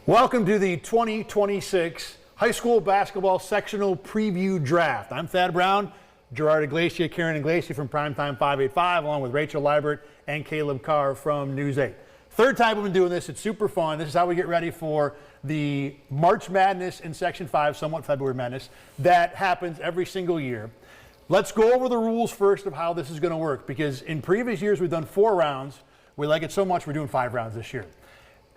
Welcome to the 2026 High School Basketball Sectional Preview Draft. I'm Thad Brown, Gerard Iglesias, Karen Iglesias from Primetime 585, along with Rachel Liebert and Caleb Carr from News 8. Third time we've been doing this. It's super fun. This is how we get ready for the March Madness in Section 5, somewhat February Madness, that happens every single year. Let's go over the rules first of how this is going to work, because in previous years we've done 4 rounds. We like it so much we're doing 5 rounds this year.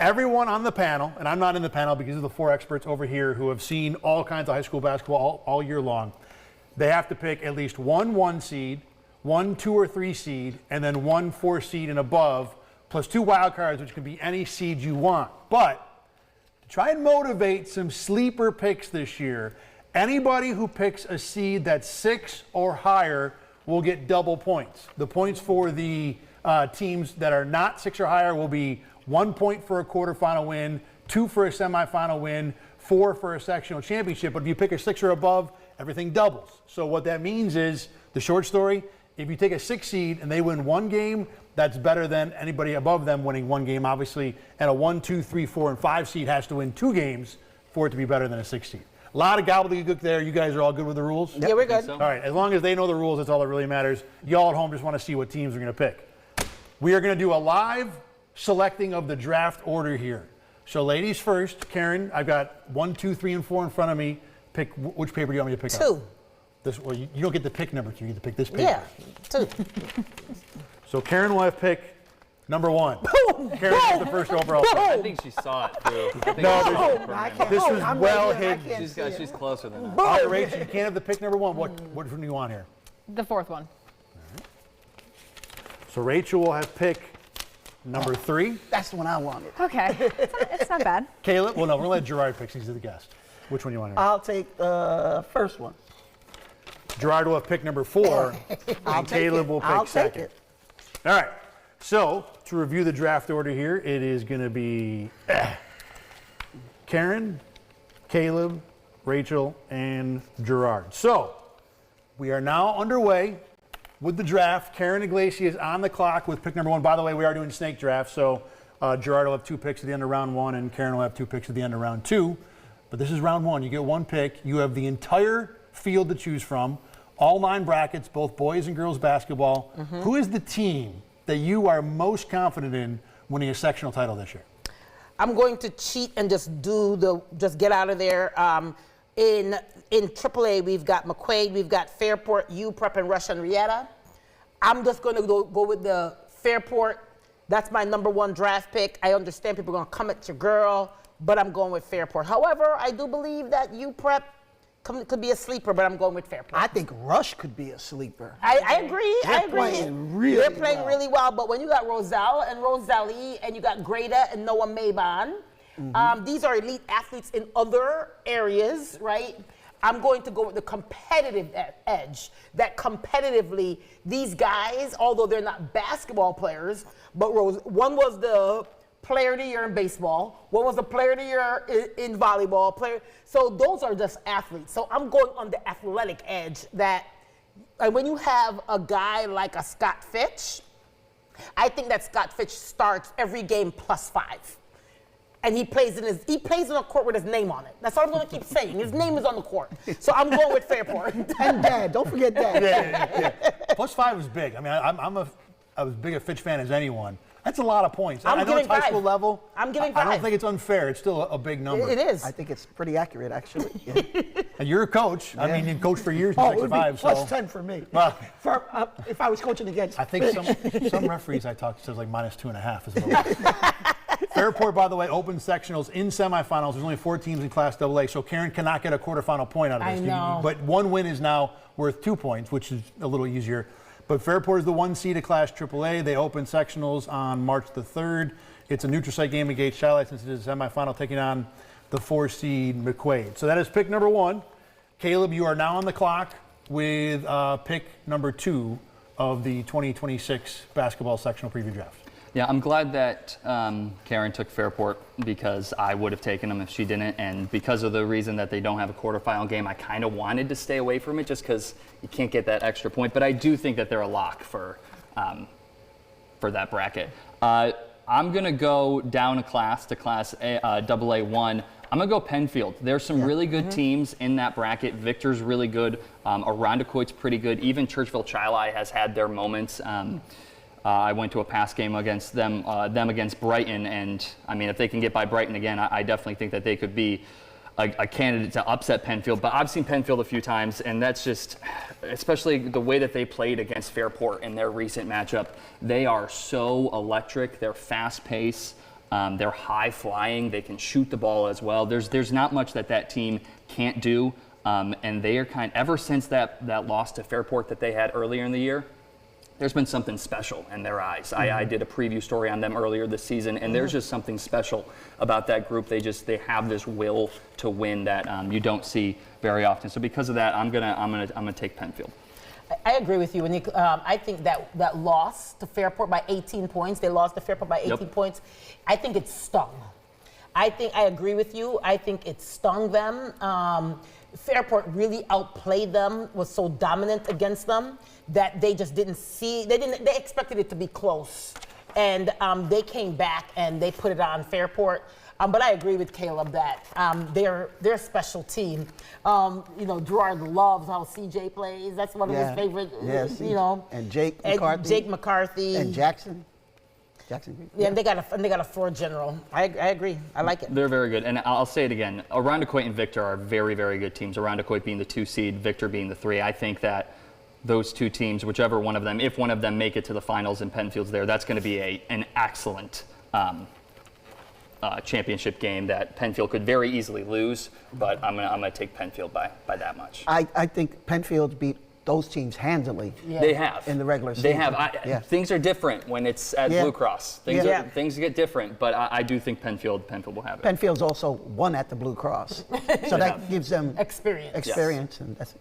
Everyone on the panel, and I'm not in the panel because of the 4 experts over here who have seen all kinds of high school basketball all year long, they have to pick at least 1 seed, 1 2 or 3 seed, and then 1 4 seed and above, plus 2 wild cards, which can be any seed you want. But to try and motivate some sleeper picks this year, anybody who picks a seed that's 6 or higher will get double points. The points for the teams that are not 6 or higher will be 1 point for a quarterfinal win, 2 for a semifinal win, 4 for a sectional championship. But if you pick a 6 or above, everything doubles. So what that means is, the short story, if you take a 6 seed and they win 1 game, that's better than anybody above them winning 1 game, obviously. And a 1, 2, 3, 4, and 5 seed has to win 2 games for it to be better than a 6 seed. A lot of gobbledygook there. You guys are all good with the rules? Yeah, we're good. All right, as long as they know the rules, that's all that really matters. Y'all at home just want to see what teams are going to pick. We are going to do a live selecting of the draft order here. So ladies first. Karen, I've got 1, 2, 3, and 4 in front of me. Pick which paper do you want me to pick 2. up? This. Well, you don't get to pick number 2. You get to pick this paper. Yeah, 2. So Karen will have pick number 1. Boom! Karen has the first overall pick. I think she saw it too. I think No, she saw it I for can't. This Oh, was I'm well right here. I hidden. can't see it. she's closer than that. All right, Rachel, you can't have the pick number 1. Which one do you want here? The 4th one. So Rachel will have pick number 3. That's the one I wanted. Okay, it's not bad. Caleb, well, no, we're going to let Gerard pick since he's the guest. Which one do you want here? I'll take the first one. Gerard will have pick number 4, I'll and take Caleb it. will pick I'll second. take it. All right, so to review the draft order here, it is going to be Karen, Caleb, Rachel, and Gerard. So we are now underway with the draft. Karen Iglesias is on the clock with pick number 1. By the way, we are doing snake draft, so Gerard will have 2 picks at the end of round 1, and Karen will have 2 picks at the end of round 2. But this is round 1. You get 1 pick. You have the entire field to choose from, all 9 brackets, both boys and girls basketball. Who is the team that you are most confident in winning a sectional title this year? I'm going to cheat and just just get out of there. In AAA, we've got McQuaid, we've got Fairport, UPrep, and Rush Henrietta. I'm just going to go with the Fairport. That's my number 1 draft pick. I understand people are going to come at your girl, but I'm going with Fairport. However, I do believe that UPrep could be a sleeper, but I'm going with Fairport. I think Rush could be a sleeper. I agree. They're I agree. playing really They're playing well. really well, but when you got Roselle and Rosalie and you got Greta and Noah Maybon, these are elite athletes in other areas, right? I'm going to go with the competitive edge. That competitively, these guys, although they're not basketball players, but one was the player of the year in baseball, one was the player of the year in volleyball, so those are just athletes. So I'm going on the athletic edge and when you have a guy like a Scott Fitch, I think that Scott Fitch starts every game +5. And he plays in a court with his name on it. That's all I'm going to keep saying. His name is on the court. So I'm going with Fairport. And Dad, don't forget Dad. Yeah. +5 is big. I mean, I'm as big a Fitch fan as anyone. That's a lot of points. I know it's high school level. I'm giving I 5. don't think it's unfair. It's still a big number. It is. I think it's pretty accurate, actually. Yeah. And you're a coach. I mean, you coached for years in Oh, it Section would be 5. So +10 for me. Well, If I was coaching against I think some referees I talked to says like -2.5 is what Fairport, by the way, open sectionals in semifinals. There's only 4 teams in Class AA, so Karen cannot get a quarterfinal point out of this. I know. But 1 win is now worth 2 points, which is a little easier. But Fairport is the 1 seed of Class AAA. They open sectionals on March the 3rd. It's a neutral site game against Charlotte since it is a semifinal, taking on the 4 seed McQuaid. So that is pick number 1. Caleb, you are now on the clock with pick number 2 of the 2026 basketball sectional preview draft. Yeah, I'm glad that Karen took Fairport because I would have taken them if she didn't. And because of the reason that they don't have a quarterfinal game, I kind of wanted to stay away from it just because you can't get that extra point. But I do think that they're a lock for that bracket. I'm going to go down a class to Class AA1. I'm going to go Penfield. There's some really good teams in that bracket. Victor's really good. Irondequoit's pretty good. Even Churchville-Chili has had their moments. I went to a past game against them against Brighton, and I mean, if they can get by Brighton again, I definitely think that they could be a candidate to upset Penfield. But I've seen Penfield a few times, and that's just, especially the way that they played against Fairport in their recent matchup. They are so electric. They're fast-paced. They're high-flying. They can shoot the ball as well. There's not much that team can't do, and they are ever since that loss to Fairport that they had earlier in the year, there's been something special in their eyes. I did a preview story on them earlier this season, and there's just something special about that group. They have this will to win that you don't see very often. So because of that, I'm gonna take Penfield. I agree with you. I think that loss to Fairport by 18 points, they lost to Fairport by 18 points, I think it stung. I agree with you. I think it stung them. Fairport really outplayed them, was so dominant against them that they just didn't see, they expected it to be close. And they came back and they put it on Fairport. But I agree with Caleb that they're a special team. Gerard loves how CJ plays. That's one of his favorite, And Jake McCarthy. Jake McCarthy. And Jackson. Yeah, and they got a floor general. I agree. I like it. They're very good. And I'll say it again. Irondequoit and Victor are very, very good teams. Irondequoit being the 2 seed, Victor being the 3. I think that those two teams, whichever one of them, if one of them make it to the finals and Penfield's there, that's going to be an excellent championship game that Penfield could very easily lose. But I'm gonna take Penfield by that much. I think Penfield beat those teams handily. Yeah. They have. In the regular season. They have. Things are different when it's at Blue Cross. Things get different, but I do think Penfield will have it. Penfield's also won at the Blue Cross. So that gives them experience. And that's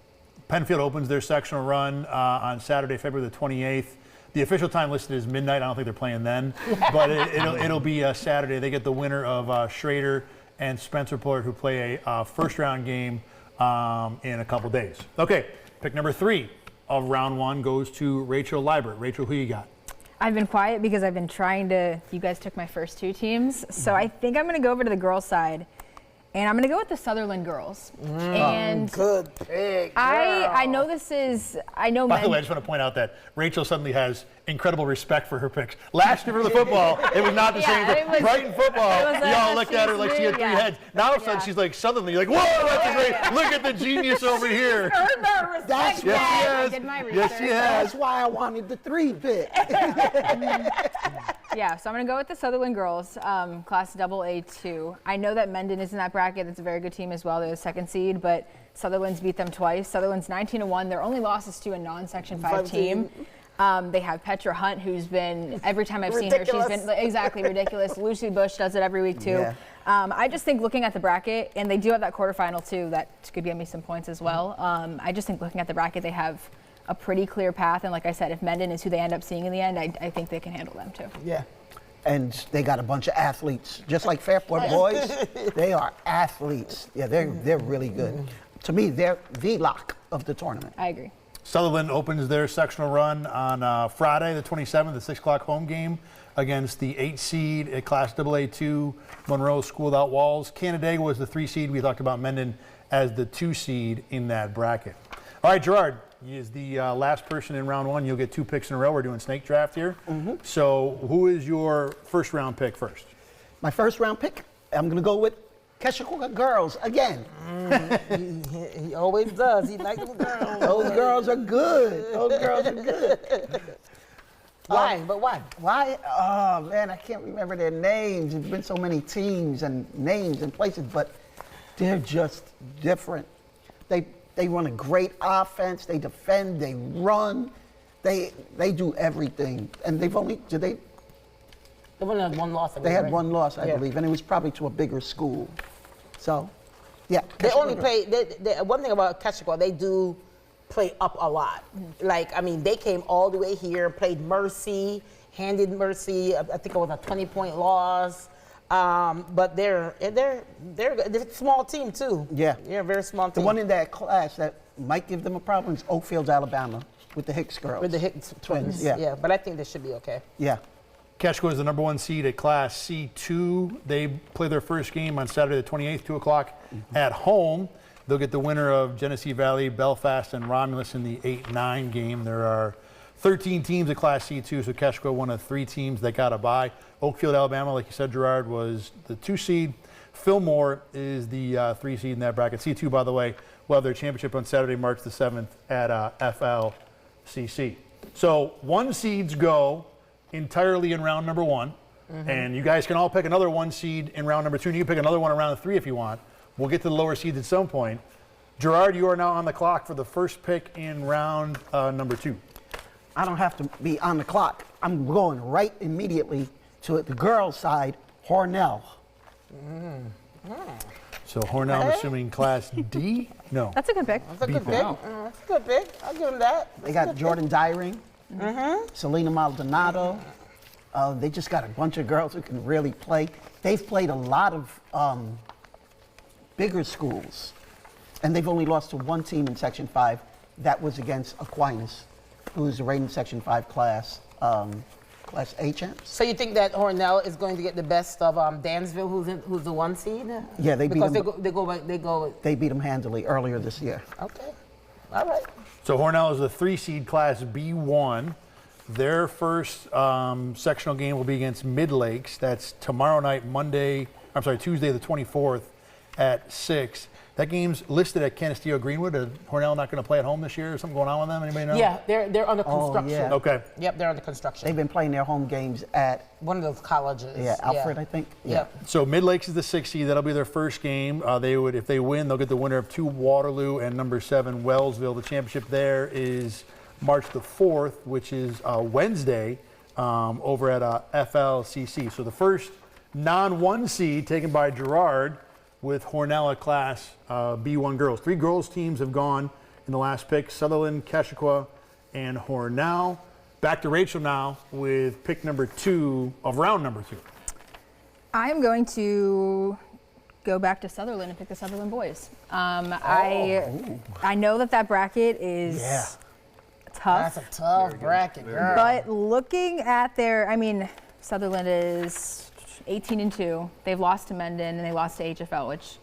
Penfield opens their sectional run on Saturday, February the 28th. The official time listed is midnight. I don't think they're playing then, but it'll be Saturday. They get the winner of Schrader and Spencerport, who play a first-round game in a couple days. Okay, pick number 3 of round 1 goes to Rachel Liebert. Rachel, who you got? I've been quiet because I've been trying to. You guys took my first 2 teams, so I think I'm going to go over to the girls' side. And I'm going to go with the Sutherland girls. And good pick. I know this is, I know. By the way, I just want to point out that Rachel suddenly has incredible respect for her picks. Last year for the football, it was not the same. Brighton football, y'all looked at her like she had 3 heads. Now all of a sudden she's like Sutherland. You're like, whoa, that's great. Look at the genius over here. That's I did my research. Yes, she has. That's why I wanted the 3 pick. Yeah, so I'm going to go with the Sutherland girls, class AA2. I know that Mendon is in that bracket. That's a very good team as well. They're the 2nd seed, but Sutherland's beat them twice. Sutherland's 19-1. Their only loss is to a non-Section 5 team. They have Petra Hunt, who's been, every time I've seen her, she's been exactly ridiculous. Lucy Bush does it every week, too. Yeah. I just think looking at the bracket, and they do have that quarterfinal, too, that could give me some points as well. I just think looking at the bracket, they have a pretty clear path. And like I said, if Mendon is who they end up seeing in the end, I think they can handle them, too. Yeah. And they got a bunch of athletes, just like Fairport boys. They are athletes. Yeah, they're really good. To me, they're the lock of the tournament. I agree. Sutherland opens their sectional run on Friday, the 27th, the 6 o'clock home game against the 8 seed at Class AA2, Monroe School Without Walls. Canandaigua was the 3 seed. We talked about Mendon as the 2 seed in that bracket. All right, Gerard, he is the last person in round 1. You'll get 2 picks in a row. We're doing snake draft here. So who is your first round pick first? My first round pick, I'm going to go with Keshakoga girls again. He always does. He likes them girls. Those girls are good. Those girls are good. Why? But why? Why? Oh, man, I can't remember their names. There's been so many teams and names and places, but they're just different. They run a great offense. They defend. They run. They do everything. And they've only, They only had 1 loss. They had 1 loss, I believe, and it was probably to a bigger school. So, yeah. They only play. One thing about Keshakoga, they do play up a lot. Like, I mean, they came all the way here, played Mercy, handed Mercy. I think it was a 20-point loss. But they're a small team too. Yeah. Yeah, very small team. The one in that class that might give them a problem is Oakfield, Alabama, with the Hicks girls. with the Hicks twins. Yeah. But I think they should be okay. Yeah. Keshko is the number 1 seed at Class C2. They play their first game on Saturday the 28th, 2 o'clock at home. They'll get the winner of Genesee Valley, Belfast, and Romulus in the 8-9 game. There are 13 teams at Class C2, so Keshko one of 3 teams that got a bye. Oakfield, Alabama, like you said, Gerard, was the 2 seed. Fillmore is the 3 seed in that bracket. C2, by the way, will have their championship on Saturday, March the 7th at FLCC. So 1 seeds go entirely in round number 1, and you guys can all pick another 1 seed in round number 2, and you can pick another one in round 3 if you want. We'll get to the lower seeds at some point. Gerard, you are now on the clock for the first pick in round number 2. I don't have to be on the clock. I'm going right immediately to the girls' side, Hornell. So Hornell, I'm assuming Class D? No. That's a good pick. That's a good Beat pick. them. That's a good pick. I'll give him that. They got Jordan Dyring, Selena Maldonado. They just got a bunch of girls who can really play. They've played a lot of bigger schools, and they've only lost to 1 team in Section 5. That was against Aquinas, who's the reigning Section 5 Class A champs. So you think that Hornell is going to get the best of Dansville, who's the 1 seed? Yeah, they beat because them. they go. They beat them handily earlier this year. Okay, all right. So Hornell is the 3 seed Class B1. Their first sectional game will be against Mid Lakes. That's tomorrow night, Tuesday the 24th at 6. That game's listed at Canisteo Greenwood. Is Hornell not going to play at home this year? Or something going on with them? Anybody know? Yeah, they're under construction. yeah. Okay. Yep, they're under construction. They've been playing their home games at One of those colleges. Alfred, I think. Yep. So Mid Lakes is the 6 seed. That'll be their first game. If they win, they'll get the winner of 2 Waterloo and number 7 Wellsville. The championship there is March the 4th, which is Wednesday, over at FLCC. So the first non-1 seed taken by Gerard with Hornell at Class B1 girls. 3 girls teams have gone in the last pick: Sutherland, Keshequa, and Hornell. Back to Rachel now with pick number 2 of round number 2. I'm going to go back to Sutherland and pick the Sutherland boys. I know that bracket is tough. That's a tough bracket, girl. But looking at Sutherland is 18-2. They've lost to Mendon and they lost to HFL, which,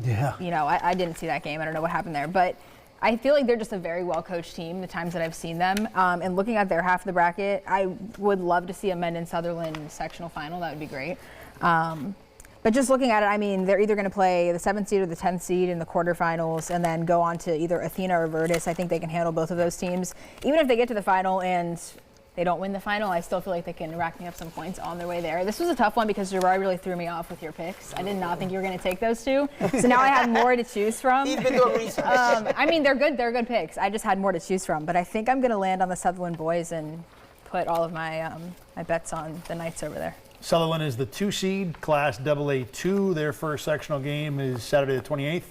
I didn't see that game. I don't know what happened there. But I feel like they're just a very well-coached team the times that I've seen them. And looking at their half of the bracket, I would love to see a Mendon-Sutherland sectional final. That would be great. But just looking at it, they're either going to play the 7th seed or the 10th seed in the quarterfinals and then go on to either Athena or Virtus. I think they can handle both of those teams. Even if they get to the final and they don't win the final, I still feel like they can rack me up some points on their way there. This was a tough one because Gerard really threw me off with your picks. I did not think you were going to take those 2. So now I had more to choose from. He's been doing research. They're good. They're good picks. I just had more to choose from. But I think I'm going to land on the Sutherland boys and put all of my my bets on the Knights over there. Sutherland is the 2 seed, Class AA2. Their first sectional game is Saturday the 28th,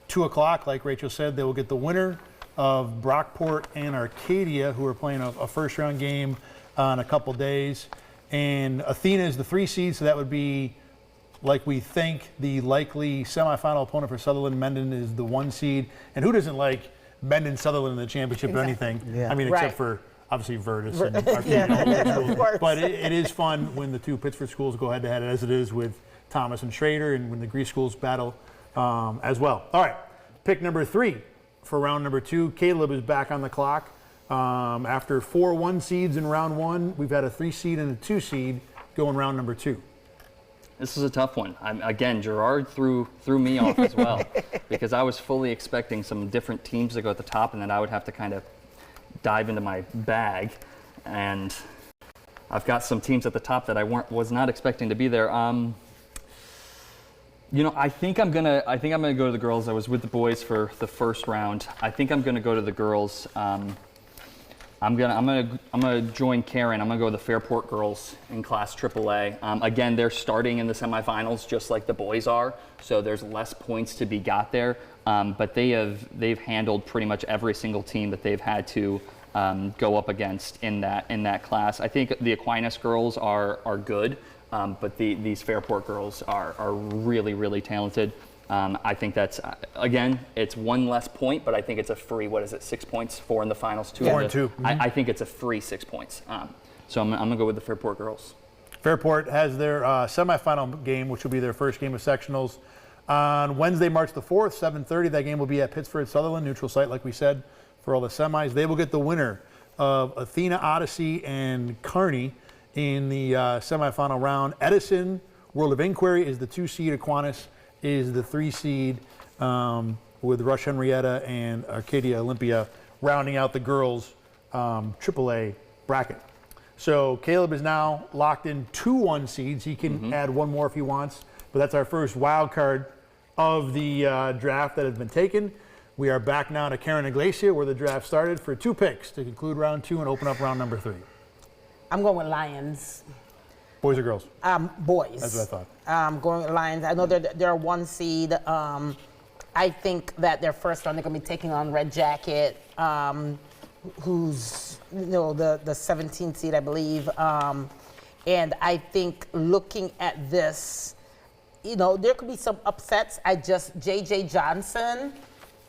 2 o'clock. Like Rachel said, they will get the winner of Brockport and Arcadia, who are playing a first-round game in a couple days. And Athena is the 3 seed, so that would be, like we think, the likely semifinal opponent for Sutherland. Mendon is the 1 seed. And who doesn't like Mendon-Sutherland in the championship or anything? Yeah. Except for obviously Virtus and Arcadia. Of course. But it is fun when the 2 Pittsford schools go head-to-head, as it is with Thomas and Schrader, and when the Greece schools battle as well. All right, pick number 3 for round number 2. Caleb is back on the clock. After 4 1 seeds in round 1, we've had a 3 seed and a 2 seed go in round number 2. This is a tough one. Again, Gerard threw me off as well because I was fully expecting some different teams to go at the top, and then I would have to kind of dive into my bag. And I've got some teams at the top that I was not expecting to be there. I think I'm gonna go to the girls. I was with the boys for the first round. I think I'm gonna go to the girls. I'm gonna join Karen. I'm gonna go to the Fairport girls in Class AAA. Again, they're starting in the semifinals just like the boys are, so there's less points to be got there. But they've handled pretty much every single team that they've had to go up against in that class. I think the Aquinas girls are good, but these Fairport girls are really, really talented. I think that's, again, it's 1 less point, but I think it's a free, 6 points, 4 in the finals, 2 4 in and 2. I think it's a free 6 points. So I'm going to go with the Fairport girls. Fairport has their semifinal game, which will be their first game of sectionals on Wednesday, March the 4th, 7:30. That game will be at Pittsford Sutherland, neutral site, like we said, for all the semis. They will get the winner of Athena Odyssey and Kearney in the semifinal round. Edison, World of Inquiry, is the 2 seed. Aquinas is the 3 seed, with Rush Henrietta and Arcadia Olympia rounding out the girls' AAA bracket. So Caleb is now locked in 2 1 seeds. He can add one more if he wants, but that's our first wild card of the draft that has been taken. We are back now to Karen Iglesia, where the draft started, for 2 picks to conclude round 2 and open up round number 3. I'm going with Lions. Boys or girls? Boys. That's what I thought. I'm going with Lions. I know they're a 1 seed. I think that their first round they're going to be taking on Red Jacket, who's the 17th seed, I believe. And I think looking at this, there could be some upsets. J.J. Johnson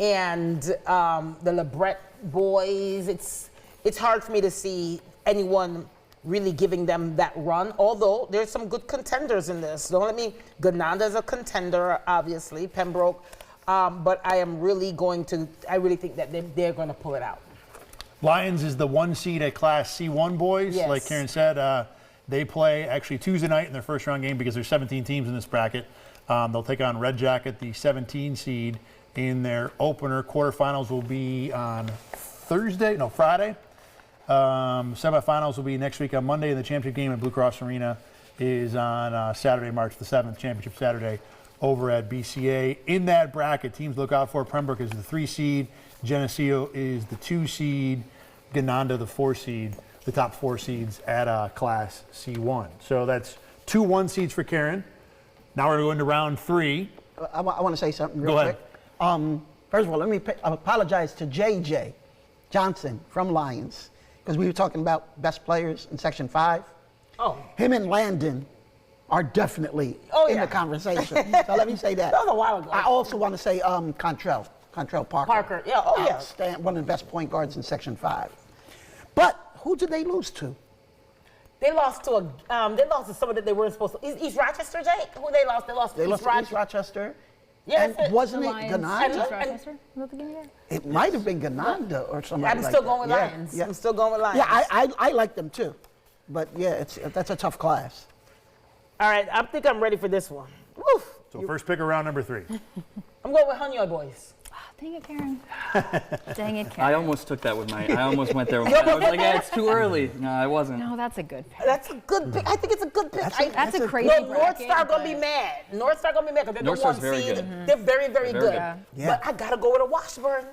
and the LeBret boys, it's hard for me to see anyone really giving them that run, although there's some good contenders in this. Ganonda's a contender, obviously, Pembroke, but I really think that they're going to pull it out. Lions is the 1 seed at Class C1 boys. Yes. Like Karen said, they play actually Tuesday night in their first round game because there's 17 teams in this bracket. They'll take on Red Jacket, the 17 seed, in their opener. Quarterfinals will be on Friday. Semifinals will be next week on Monday, and the championship game at Blue Cross Arena is on Saturday, March the 7th, championship Saturday over at BCA. In that bracket, teams to look out for: Pembroke is the 3 seed, Geneseo is the 2 seed, Ganonda the 4 seed, the top 4 seeds at Class C1. So that's 2 1 seeds for Karen. Now we're going to round 3. I want to say something real Go quick. ahead. First of all, let me apologize to J.J. Johnson from Lions, because we were talking about best players in Section 5. Oh. Him and Landon are definitely in the conversation. So let me say that. That was a while ago. I also want to say Contrell Parker. Yeah, One of the best point guards in Section 5. But who did they lose to? They lost to someone that they weren't supposed to. East Rochester, Jake? Who they lost? They lost to East Rochester. Yes, and wasn't it Lions. Ganonda? East Rochester? Was that the game again? It might have been Ganonda or something I'm like still that. going with Lions. Yeah. I'm still going with Lions. Yeah, I like them too. But yeah, that's a tough class. All right, I think I'm ready for this one. Woo. So first pick of round number 3. I'm going with Hanoi boys. Dang it, Karen. Dang it, I Karen. almost took that with I almost went there with I was like, yeah, it's too early. No, I wasn't. No, that's a good pick. That's a good pick. I think it's a good pick. That's a crazy North bracket, Star gonna be but- mad. North Star gonna be mad because they're North the 1 Star's very seed. good. They're very, very They're good. very good. Yeah. But I gotta go with a Washburn.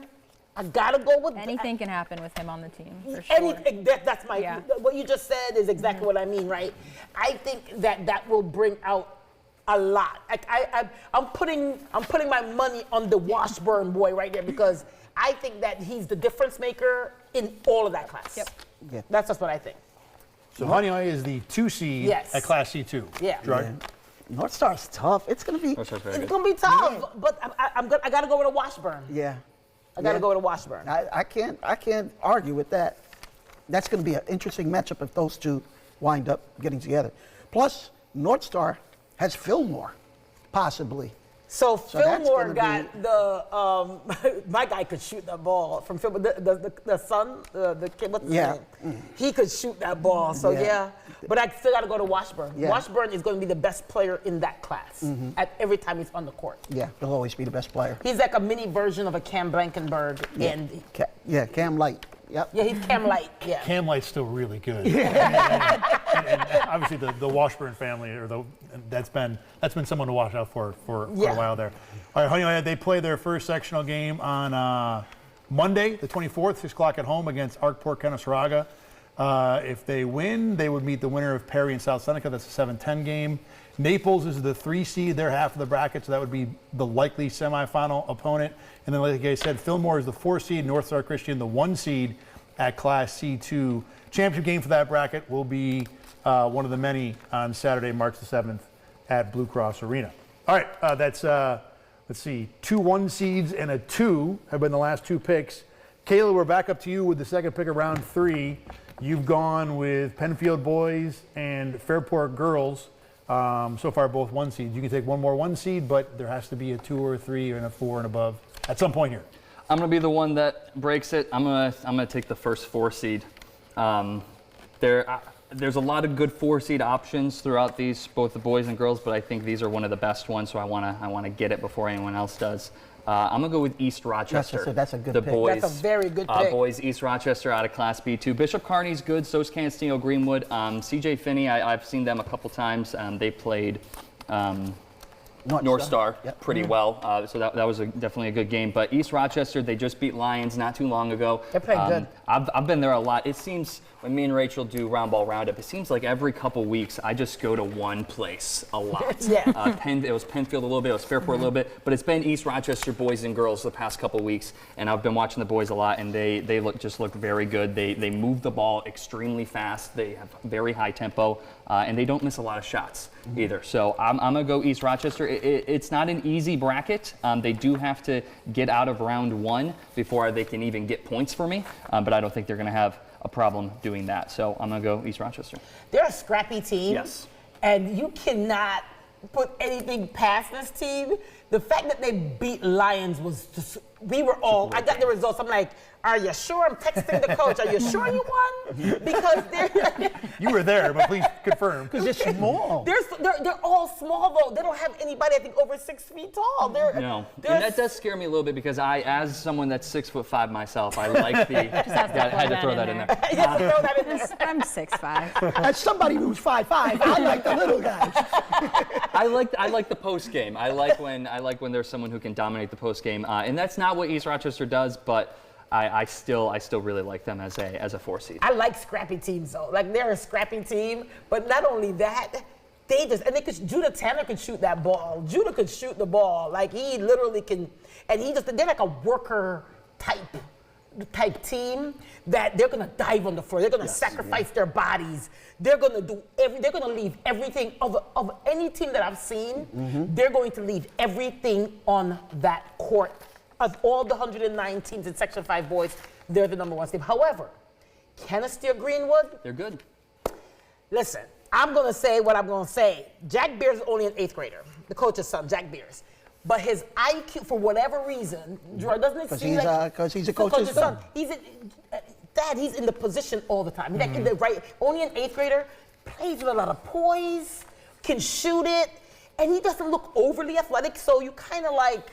I gotta go with Anything can happen with him on the team, for sure. Anything. That's my. Yeah. What you just said is exactly what I mean, right? I think that will bring out a lot. I'm putting my money on the Washburn boy right there because I think that he's the difference maker in all of that class. Yep. Yeah. That's just what I think. So Hanoi is the 2 seed Yes. at Class C2. Yeah. Gerard? North Star's tough. It's gonna be. North Star's very It's good. gonna be tough, but I gotta go with a Washburn. Yeah. I gotta go with a Washburn. I can't argue with that. That's going to be an interesting matchup if those two wind up getting together. Plus, North Star has Fillmore, possibly. So that's Fillmore gonna got the my guy could shoot that ball from Fillmore. The son, the kid, what's his Yeah. name? He could shoot that ball. So Yeah. yeah. But I still got to go to Washburn. Yeah. Washburn is going to be the best player in that class at every time he's on the court. Yeah, he'll always be the best player. He's like a mini version of a Cam Blankenberg, and Cam Light. Yep. yeah, he's Cam Light. Yeah. Cam Light's still really good. and obviously the Washburn family, that's been someone to watch out for Yeah. a while there. All right, Hanoi, they play their first sectional game on Monday, the 24th, 6 o'clock at home against Arkport Kennesaga. If they win, they would meet the winner of Perry and South Seneca. That's a 7-10 game. Naples is the 3 seed. They're half of the bracket, so that would be the likely semifinal opponent. And then, like I said, Fillmore is the 4 seed. North Star Christian, the 1 seed at Class C2. Championship game for that bracket will be one of the many on Saturday, March the 7th at Blue Cross Arena. All right, that's, let's see, 2 1 seeds and a 2 have been the last 2 picks. Kayla, we're back up to you with the second pick of round 3. You've gone with Penfield boys and Fairport girls. So far, both 1 seeds. You can take one more 1 seed, but there has to be a 2 or a 3 and a 4 and above at some point here. I'm gonna be the one that breaks it. I'm gonna take the first 4 seed. There's a lot of good 4 seed options throughout these, both the boys and girls, but I think these are one of the best ones. So I wanna get it before anyone else does. I'm gonna go with East Rochester. That's a good the pick. Boys, That's a very good pick. Boys, East Rochester out of Class B2. Bishop Kearney's good. So is Canstino Greenwood. CJ Finney, I've seen them a couple times. They played. North Star pretty well, so that was definitely a good game. But East Rochester, they just beat Lions not too long ago. They played good. I've been there a lot. It seems when me and Rachel do Round Ball Roundup, it seems like every couple weeks I just go to one place a lot. Yeah. It was Penfield a little bit, it was Fairport a little bit, but it's been East Rochester boys and girls the past couple weeks, and I've been watching the boys a lot, and they look very good. They move the ball extremely fast. They have very high tempo, and they don't miss a lot of shots either. So I'm gonna go East Rochester. It's not an easy bracket. They do have to get out of round 1 before they can even get points for me, but I don't think they're gonna have a problem doing that. So I'm gonna go East Rochester. They're a scrappy team. Yes. And you cannot put anything past this team. The fact that they beat Lions was just, I got the results. I'm like, are you sure? I'm texting the coach. Are you sure you won? Because they're You were there, but please confirm. Because they're small. they're all small though. They don't have anybody I think over 6 feet tall. No, and that does scare me a little bit because as someone that's 6'5" myself, I like the. I had to throw that in there. You have to throw that in there. I'm 6'5". As somebody who's 5'5", I like the little guys. I like the post game. I like when there's someone who can dominate the post game, and that's not what East Rochester does, but. I still really like them as a 4 seed. I like scrappy teams though. Like they're a scrappy team, but not only that, Judah Tanner could shoot that ball. Judah could shoot the ball. Like he literally can, and they're like a worker type team that they're gonna dive on the floor. They're gonna sacrifice their bodies. They're gonna they're gonna leave everything of any team that I've seen. They're going to leave everything on that court. Of all the 109 teams in Section 5 boys, they're the #1 team. However, Canasteel Greenwood, They're good. listen, I'm going to say what I'm going to say. Jack Beers is only an 8th grader, the coach's son, Jack Beers. But his IQ, for whatever reason, doesn't it seem like... Because he's a coach's son. Dad, he's in the position all the time. He's like in the right, only an 8th grader, plays with a lot of poise, can shoot it, and he doesn't look overly athletic, so you kind of like...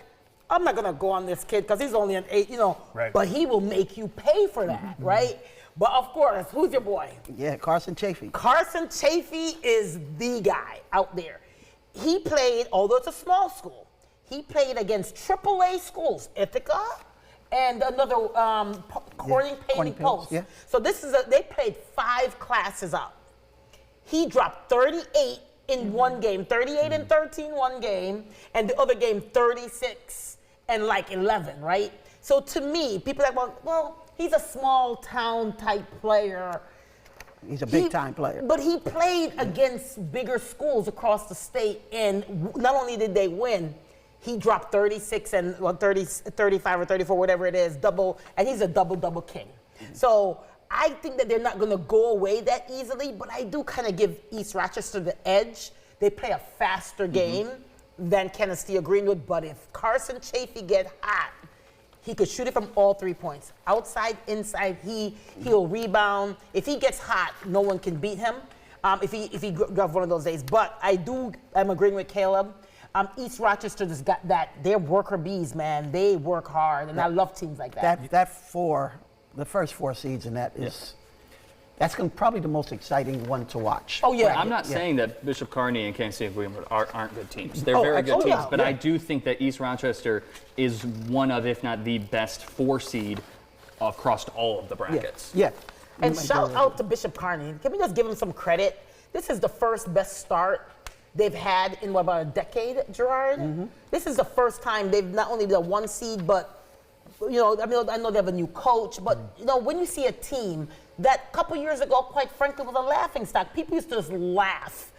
I'm not gonna go on this kid because he's only an 8, Right. But he will make you pay for that, right? But of course, who's your boy? Yeah, Carson Chafee. Carson Chafee is the guy out there. He played, although it's a small school, he played against AAA schools, Ithaca, and another Corning Painting Post. Yeah. So they played 5 classes up. He dropped 38 in one game, 38 and 13 one game, and the other game 36 and like 11, right? So to me, people are like, well, he's a small town type player. He's a big time player. But he played against bigger schools across the state, and not only did they win, he dropped 36 and 35 or 34, whatever it is, and he's a double king. So I think that they're not going to go away that easily, but I do kind of give East Rochester the edge. They play a faster game than Canasteel Greenwood, but if Carson Chafee get hot, he could shoot it from all 3 points. Outside, inside, he'll rebound. If he gets hot, no one can beat him if he got one of those days. But I'm agreeing with Caleb. East Rochester just got that. They're worker bees, man. They work hard, and I love teams like that. The first 4 seeds in that is, that's probably the most exciting one to watch. Oh, yeah. I'm not saying that Bishop Kearney and Canasteel Greenwood aren't good teams. They're very good teams, but I do think that East Rochester is one of, if not the best 4 seed across all of the brackets. Yeah. And shout out to Bishop Kearney. Can we just give him some credit? This is the first best start they've had in about a decade, Gerard. This is the first time they've not only been a 1 seed, but I know they have a new coach, but when you see a team that a couple years ago, quite frankly, was a laughing stock. People used to just laugh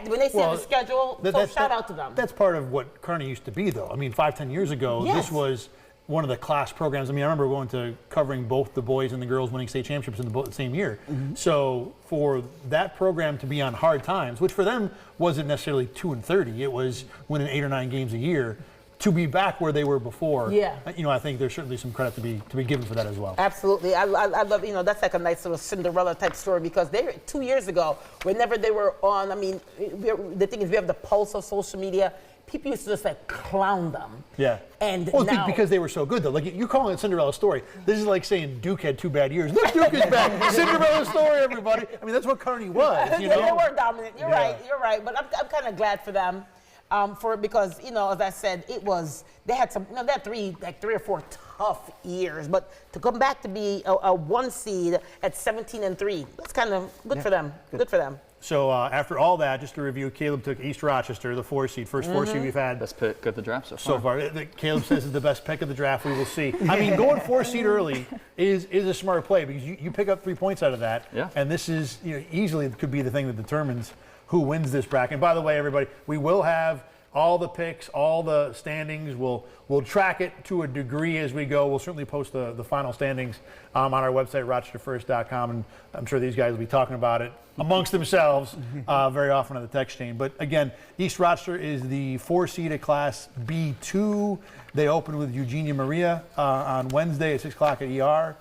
when they see the schedule. So shout out to them. That's part of what Kearney used to be, though. I mean, 5-10 years ago, Yes. this was one of the class programs. I mean, I remember going to covering both the boys and the girls winning state championships in the same year. So for that program to be on hard times, which for them wasn't necessarily 2-30, it was winning 8 or 9 games a year, to be back where they were before. Yeah. I think there's certainly some credit to be given for that as well. Absolutely. I love, that's like a nice little Cinderella type story because 2 years ago, whenever they were on, I mean, the thing is we have the pulse of social media. People used to just like clown them. Yeah. And well, now, because they were so good though. Like you're calling it Cinderella story. This is like saying Duke had 2 bad years. Look, Duke is back. Cinderella story, everybody. I mean, that's what Kearney was. You know? They were dominant. You're right. You're right. But I'm kind of glad for them. Because as I said, they had they had 3 or 4 tough years, but to come back to be a 1 seed at 17-3, that's kind of good for them. Good for them. So after all that, just to review, Caleb took East Rochester, the 4 seed, first 4 seed we've had Best pick of the draft so far. Caleb says is the best pick of the draft. We will see. I mean, going 4 seed early is a smart play because you pick up 3 points out of that, and this is easily could be the thing that determines who wins this bracket. And by the way, everybody, we will have all the picks, all the standings. We'll track it to a degree as we go. We'll certainly post the final standings on our website, rochesterfirst.com, and I'm sure these guys will be talking about it amongst themselves very often on the text chain. But again, East Rochester is the 4 seed at Class B2. They open with Eugenia Maria on Wednesday at 6 o'clock at ER.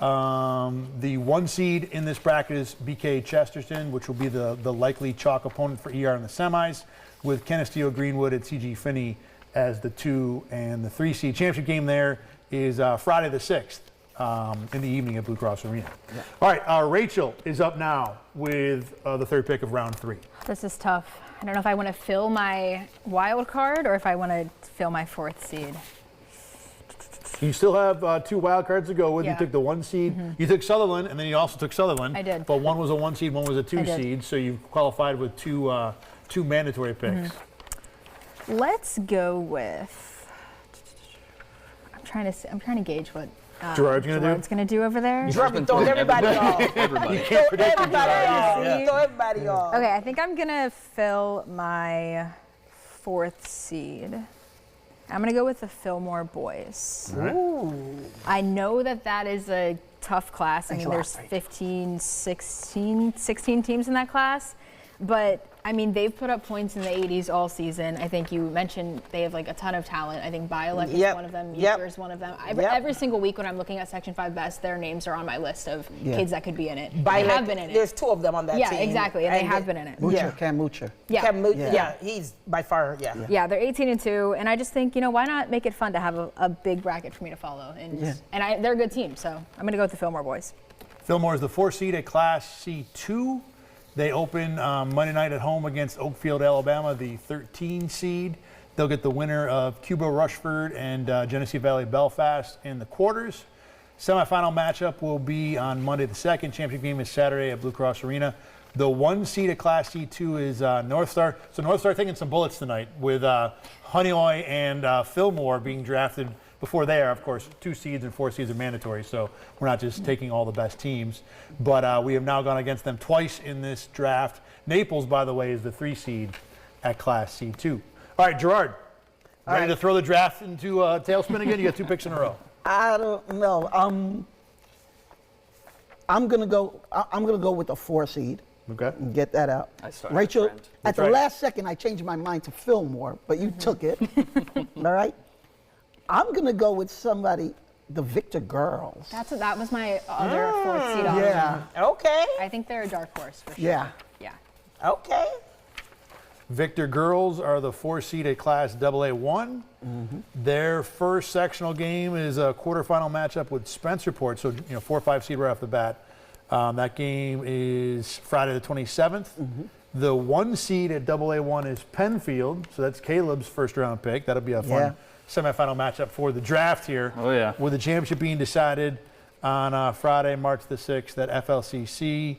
The 1 seed in this bracket is BK Chesterton, which will be the likely chalk opponent for ER in the semis, with Kenesteo Greenwood at CG Finney as the 2 and the 3 seed. Championship game there is Friday the 6th in the evening at Blue Cross Arena. Yeah. All right, Rachel is up now with the 3rd pick of round 3. This is tough. I don't know if I want to fill my wild card or if I want to fill my 4th seed. You still have 2 wild cards to go with. Yeah. You took the 1 seed. You took Sutherland, and then you also took Sutherland. I did. But one was a 1 seed, one was a 2 seed. So you qualified with two mandatory picks. Let's go with. I'm trying to gauge what Gerard's going to do over there. Gerard throwing everybody off. Everybody. You can't predict Everybody off. See? Throw everybody off. Okay, I think I'm going to fill my 4th seed. I'm going to go with the Fillmore boys. Ooh. I know that is a tough class. I mean, there's right. 15, 16 teams in that class. But, I mean, they've put up points in the 80s all season. I think you mentioned they have, like, a ton of talent. I think Biolek is one of them. Meeker is one of them. Every single week when I'm looking at Section 5 Best, their names are on my list of kids that could be in it. They have been in it. There's 2 of them on that team. Yeah, exactly. And they have been in it. Cam Mucher. Yeah. He's by far, Yeah, they're 18-2, and I just think, why not make it fun to have a big bracket for me to follow? And they're a good team, so I'm going to go with the Fillmore boys. Fillmore is the 4 seed at Class C2. They open Monday night at home against Oakfield, Alabama, the 13 seed. They'll get the winner of Cuba Rushford and Genesee Valley Belfast in the quarters. Semifinal matchup will be on Monday the 2nd. Championship game is Saturday at Blue Cross Arena. The 1 seed at Class C2 is North Star. So North Star taking some bullets tonight with Honeoye and Fillmore being drafted before they are, of course, 2 seeds and 4 seeds are mandatory. So we're not just taking all the best teams. But we have now gone against them twice in this draft. Naples, by the way, is the 3 seed at Class C2. All right, Gerard, ready to throw the draft into tailspin again? You got 2 picks in a row. I don't know. I'm gonna go with the 4 seed. Okay. And get that out. I started Rachel, friend. at the right. last second, I changed my mind to Fillmore, but you took it. All right. I'm gonna go with somebody, the Victor girls. That was my other 4th seed option. Yeah. Okay. I think they're a dark horse for sure. Yeah. Yeah. Okay. Victor girls are the 4 seed at Class AA1. Their first sectional game is a quarterfinal matchup with Spencerport. So 4 or 5 seed right off the bat. That game is Friday the 27th. The 1 seed at AA1 is Penfield. So that's Caleb's first round pick. That'll be a fun semifinal matchup for the draft here. Oh, yeah. With the championship being decided on Friday, March the 6th at FLCC.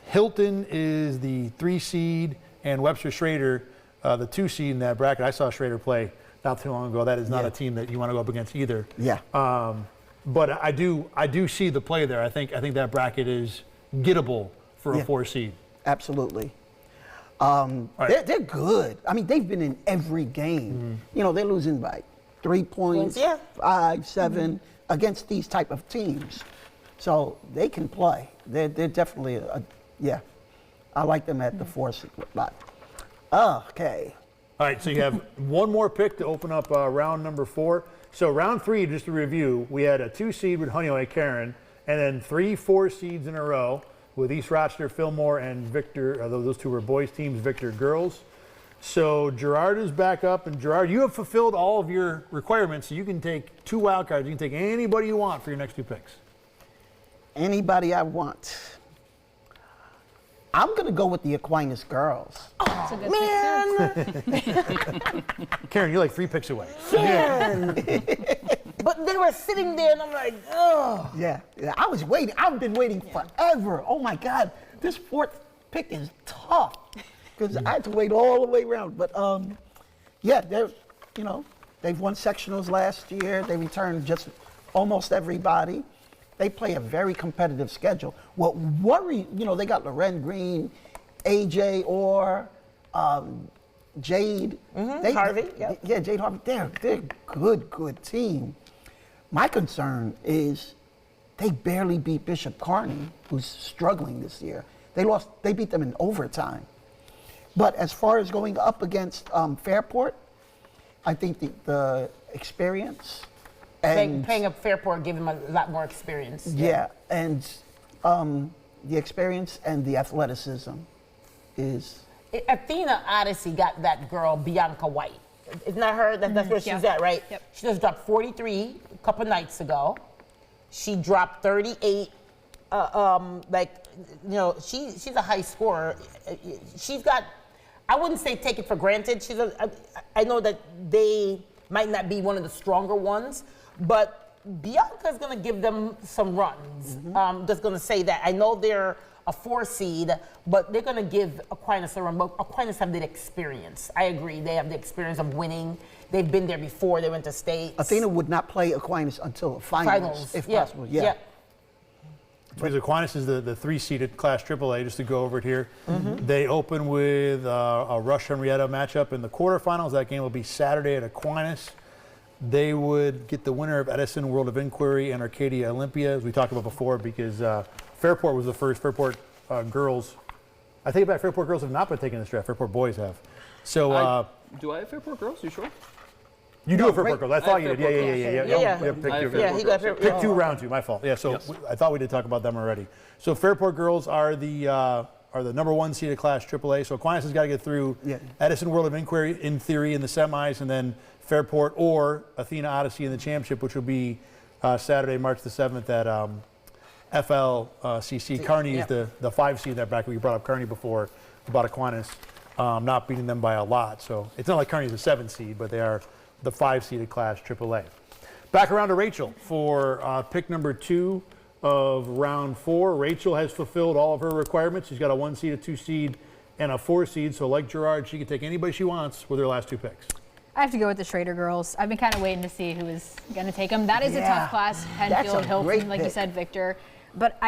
Hilton is the 3 seed and Webster Schrader, the 2 seed in that bracket. I saw Schrader play not too long ago. That is not a team that you want to go up against either. Yeah. But I do see the play there. I think that bracket is gettable for a 4 seed. Absolutely. Right. They're good. I mean, they've been in every game. They're losing by 3 points, Yeah. 5, 7 against these type of teams. So they can play. They're definitely yeah. I like them at the 4 spot. Okay. All right, so you have one more pick to open up round number 4. So round 3, just to review, we had a 2 seed with Honeyway Karen, and then 3 4 seeds in a row with East Rochester, Fillmore, and Victor. Those 2 were boys teams, Victor girls. So Gerard is back up, and Gerard, you have fulfilled all of your requirements, so you can take 2 wild cards. You can take anybody you want for your next 2 picks. Anybody I want. I'm going to go with the Aquinas girls. That's a good pick, too. Karen, you're like 3 picks away. But they were sitting there, and I'm like, oh. Yeah, I was waiting. I've been waiting forever. Oh my God, this 4th pick is tough because I had to wait all the way around. But yeah, they've won sectionals last year. They returned just almost everybody. They play a very competitive schedule. What worry, they got Loren Green, AJ Orr, Jade. Harvey, yep. Yeah, Jade Harvey. They're good team. My concern is they barely beat Bishop Kearney, who's struggling this year. They beat them in overtime. But as far as going up against Fairport, I think the experience and Playing up Fairport gave him a lot more experience. yeah, and the experience and the athleticism is. Athena Odyssey got that girl, Bianca White. Isn't that her? That's where she's at, right? Yep. She just dropped 43 a couple nights ago. She dropped 38. She's a high scorer. She's got, I wouldn't say take it for granted. I know that they might not be one of the stronger ones, but Bianca's going to give them some runs. Just going to say that. I know they're a 4 seed, but they're going to give Aquinas a run. But Aquinas have the experience. I agree. They have the experience of winning. They've been there before. They went to states. Athena would not play Aquinas until the finals, if possible. Yeah. Because Aquinas is the 3-seeded Class AAA, just to go over it here. They open with a Rush Henrietta matchup in the quarterfinals. That game will be Saturday at Aquinas. They would get the winner of Edison World of Inquiry and Arcadia Olympia, as we talked about before, because Fairport was the first. Fairport girls, I take it back, Fairport girls have not been taking this draft. Fairport boys have. So, Do I have Fairport girls? You sure? you do have Fairport girls. I thought you did. Yeah. He got Fairport. Pick 2, round 2. My fault. Yeah. So I thought we did talk about them already. So Fairport girls are the number 1 seeded Class AAA. So Aquinas has got to get through Edison World of Inquiry in theory in the semis, and then Fairport or Athena Odyssey in the championship, which will be Saturday, March the 7th at FLCC. Kearney is the 5 seed in that bracket. We brought up Kearney before about Aquinas not beating them by a lot. So it's not like Kearney's a 7 seed, but they are the 5-seeded Class AAA. Back around to Rachel for pick number 2 of round 4. Rachel has fulfilled all of her requirements. She's got a 1 seed, a 2 seed, and a 4 seed. So like Gerard, she can take anybody she wants with her last 2 picks. I have to go with the Schrader girls. I've been kind of waiting to see who is going to take them. That is a tough class. Penfield, Hilton, like you said, Victor. But